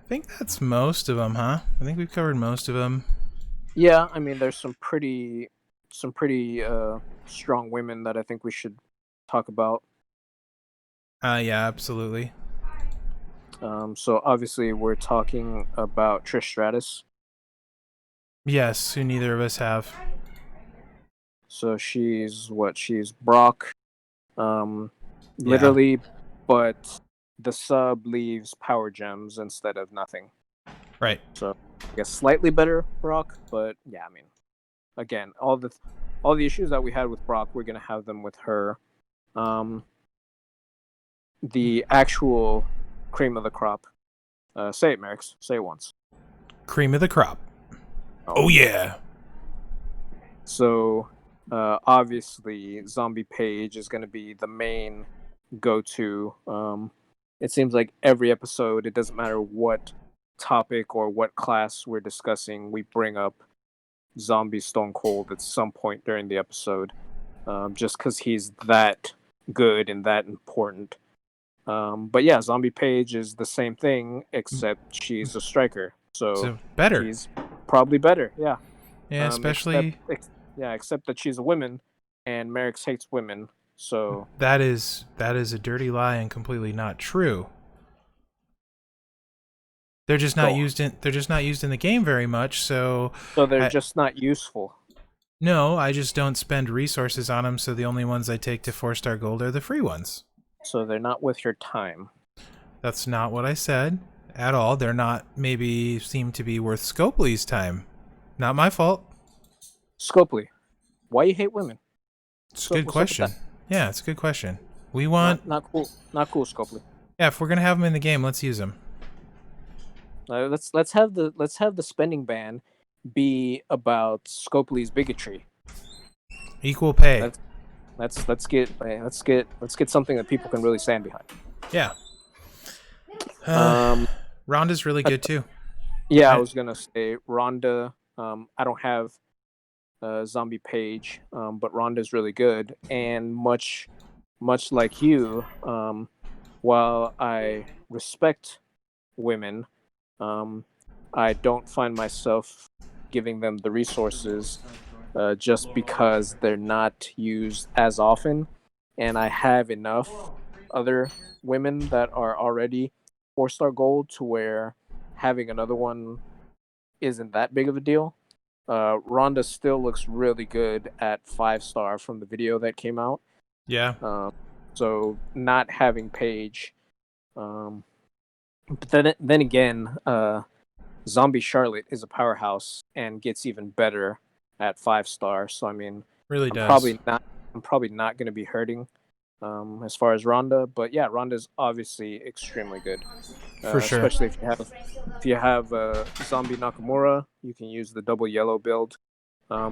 think that's most of them, huh? I think we've covered most of them. Yeah, I mean, there's some pretty strong women that I think we should talk about. Yeah, absolutely. So obviously we're talking about Trish Stratus. Yes, who neither of us have. So she's Brock, literally, but the sub leaves power gems instead of nothing. Right. So I guess slightly better Brock, but yeah, I mean, again, all the issues that we had with Brock, we're gonna have them with her. The actual cream of the crop. Say it, Mherex. Say it once. Cream of the crop. Oh yeah. So obviously, Zombie Page is going to be the main go-to. It seems like every episode, it doesn't matter what topic or what class we're discussing, we bring up Zombie Stone Cold at some point during the episode, just because he's that good and that important. But yeah, Zombie Page is the same thing, except she's a striker. So better. She's probably better, yeah. Yeah, especially... except that she's a woman, and Mherex hates women, so... That is a dirty lie and completely not true. They're just not used in the game very much, so they're just not useful. No, I just don't spend resources on them, so the only ones I take to 4-star gold are the free ones. So they're not worth your time. That's not what I said at all. They're not seem to be worth Scopely's time. Not my fault. Scopely, why you hate women? It's a good question. Yeah, it's a good question. We want... Not cool. Not cool, Scopely. Yeah, if we're going to have them in the game, let's use them. Let's have the spending ban be about Scopely's bigotry. Equal pay. Let's get something that people can really stand behind. Yeah. Ronda's really good too. Yeah, I was gonna say Ronda. I don't have Zombie Page, but Ronda's really good, and much like you, while I respect women, I don't find myself giving them the resources just because they're not used as often, and I have enough other women that are already 4-star gold to where having another one isn't that big of a deal. Ronda still looks really good at 5-star from the video that came out. Yeah. So not having Paige, but then again, Zombie Charlotte is a powerhouse and gets even better at 5-star. So I mean, really I'm does. probably not going to be hurting as far as Ronda, but yeah, Ronda's obviously extremely good. For sure. Especially if you have Zombie Nakamura, you can use the double yellow build,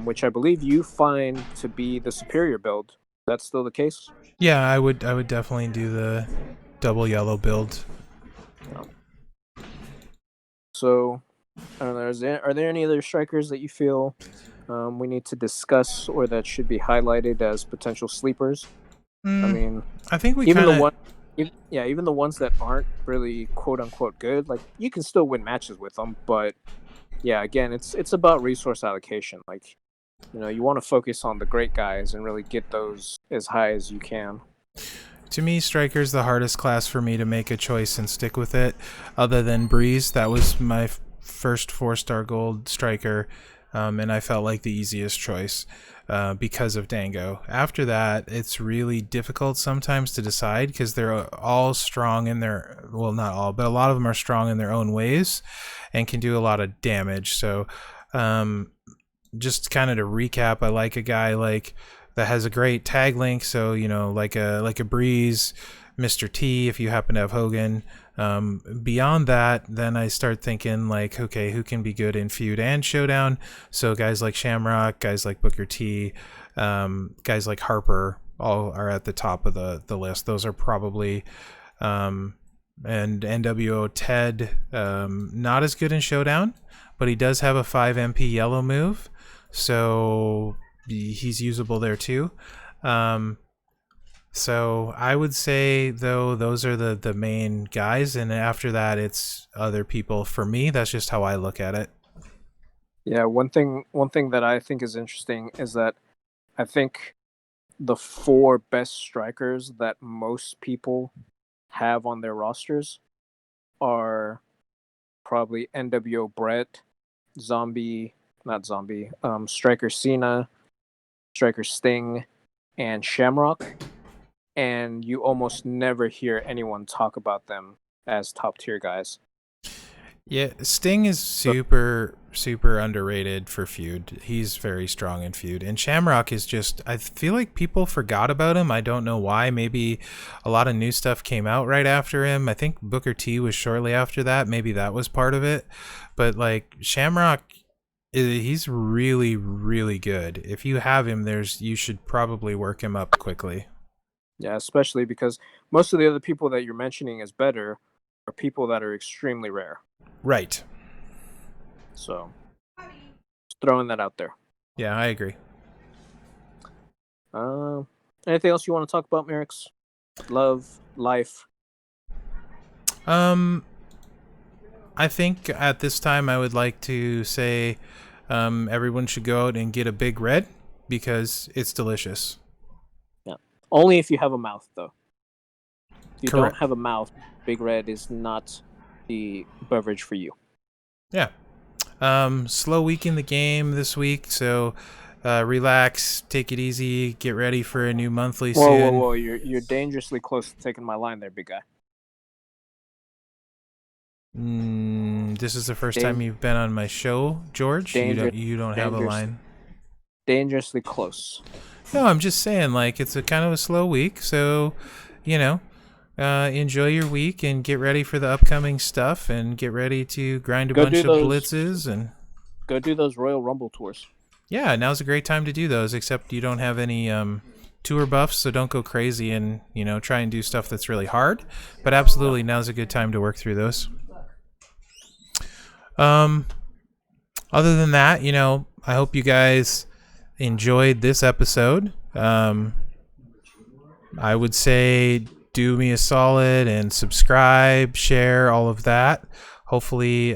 which I believe you find to be the superior build. That's still the case? Yeah, I would definitely do the double yellow build. So, I don't know. Are there any other strikers that you feel we need to discuss or that should be highlighted as potential sleepers? I mean, I think we even kinda... the one, even the ones that aren't really quote unquote good, like you can still win matches with them. But yeah, again, it's about resource allocation. Like, you want to focus on the great guys and really get those as high as you can. To me, Striker's the hardest class for me to make a choice and stick with it. Other than Breeze, that was my first 4-star gold Striker, and I felt like the easiest choice because of Dango. After that, it's really difficult sometimes to decide because they're all strong in their... Well, not all, but a lot of them are strong in their own ways and can do a lot of damage. So just kind of to recap, I like a guy like... that has a great tag link, so like a Breeze, Mr. T if you happen to have Hogan. Beyond that, then I start thinking like, okay, who can be good in feud and showdown? So guys like Shamrock, guys like Booker T, guys like Harper, all are at the top of the list. Those are probably and NWO Ted, not as good in showdown, but he does have a 5 MP yellow move, so he's usable there too. So I would say though those are the main guys, and after that it's other people. For me, that's just how I look at it. Yeah, one thing that I think is interesting is that I think the 4 best strikers that most people have on their rosters are probably NWO Bret, Striker Cena, Striker Sting, and Shamrock, and you almost never hear anyone talk about them as top tier guys. Yeah, Sting is super underrated for feud. He's very strong in feud. And Shamrock is just... I feel like people forgot about him. I don't know why. Maybe a lot of new stuff came out right after him. I think Booker T was shortly after that. Maybe that was part of it. But like Shamrock, he's really, really good. If you have him, you should probably work him up quickly. Yeah, especially because most of the other people that you're mentioning as better are people that are extremely rare. Right. So, just throwing that out there. Yeah, I agree. Anything else you want to talk about, Mherex? Love, life? I think at this time I would like to say everyone should go out and get a Big Red because it's delicious. Yeah. Only if you have a mouth, though. If you Correct. don't have a mouth, Big Red is not the beverage for you. Yeah. Slow week in the game this week, so relax, take it easy, get ready for a new monthly soon. Whoa! You're dangerously close to taking my line there, big guy. This is the first time you've been on my show, George. You don't have a line. Dangerously close. No, I'm just saying, like, it's a kind of a slow week, so, you know, enjoy your week and get ready for the upcoming stuff and get ready to grind a Go do bunch of those. blitzes and Go do those Royal Rumble tours. yeah, now's a great time to do those, except you don't have any tour buffs, so don't go crazy and, try and do stuff that's really hard. But absolutely, now's a good time to work through those. Other than that, I hope you guys enjoyed this episode. I would say do me a solid and subscribe, share, all of that. Hopefully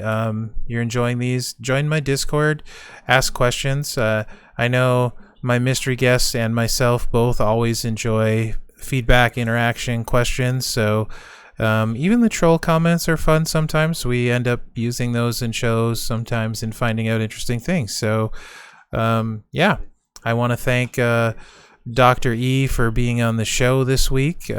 you're enjoying these. Join my Discord, ask questions. I know my mystery guests and myself both always enjoy feedback, interaction, questions. So even the troll comments are fun sometimes. We end up using those in shows sometimes and finding out interesting things. So yeah, I want to thank Dr. E for being on the show this week.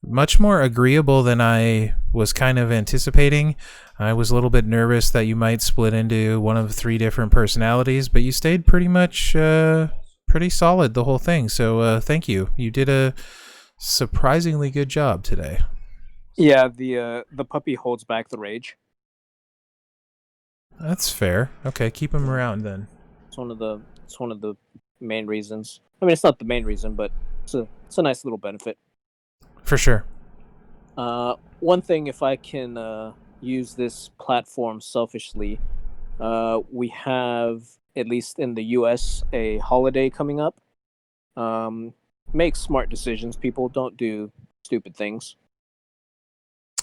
Much more agreeable than I was kind of anticipating. I was a little bit nervous that you might split into one of 3 different personalities, but you stayed pretty much pretty solid the whole thing. So thank you. You did a surprisingly good job today. Yeah, the puppy holds back the rage. That's fair. Okay, keep him around then. It's one of the main reasons. I mean, it's not the main reason, but it's a nice little benefit. For sure. One thing, if I can use this platform selfishly, we have, at least in the US, a holiday coming up. Make smart decisions, people. Don't do stupid things.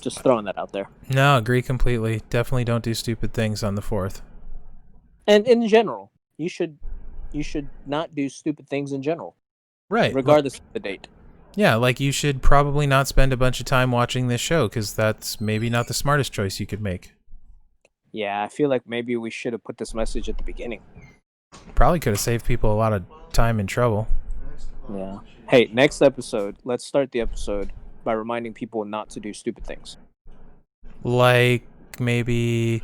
Just throwing that out there. No, agree completely. Definitely don't do stupid things on the 4th. And in general, you should not do stupid things in general. Right. Regardless of the date. Yeah, like you should probably not spend a bunch of time watching this show because that's maybe not the smartest choice you could make. Yeah, I feel like maybe we should have put this message at the beginning. Probably could have saved people a lot of time and trouble. Yeah. Hey, next episode, let's start the episode by reminding people not to do stupid things. Like maybe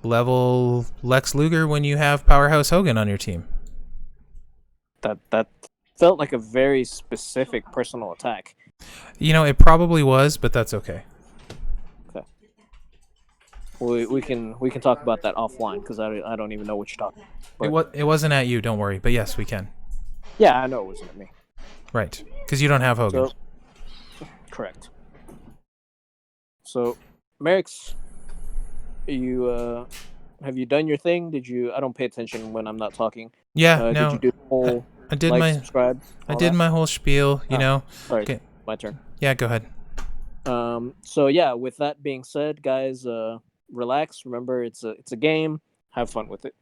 level Lex Luger when you have Powerhouse Hogan on your team. That felt like a very specific personal attack. It probably was, but that's okay. Okay. We can talk about that offline because I don't even know what you're talking about. It wasn't at you, don't worry. But yes, we can. Yeah, I know it wasn't at me. Right, because you don't have Hogan. Correct. So, Mherex, have you done your thing? Did you? I don't pay attention when I'm not talking. Yeah, no. Did you do the whole? I did subscribe. I did my whole spiel. Sorry, Okay. My turn. Yeah, go ahead. So yeah, with that being said, guys, relax. Remember, it's a game. Have fun with it.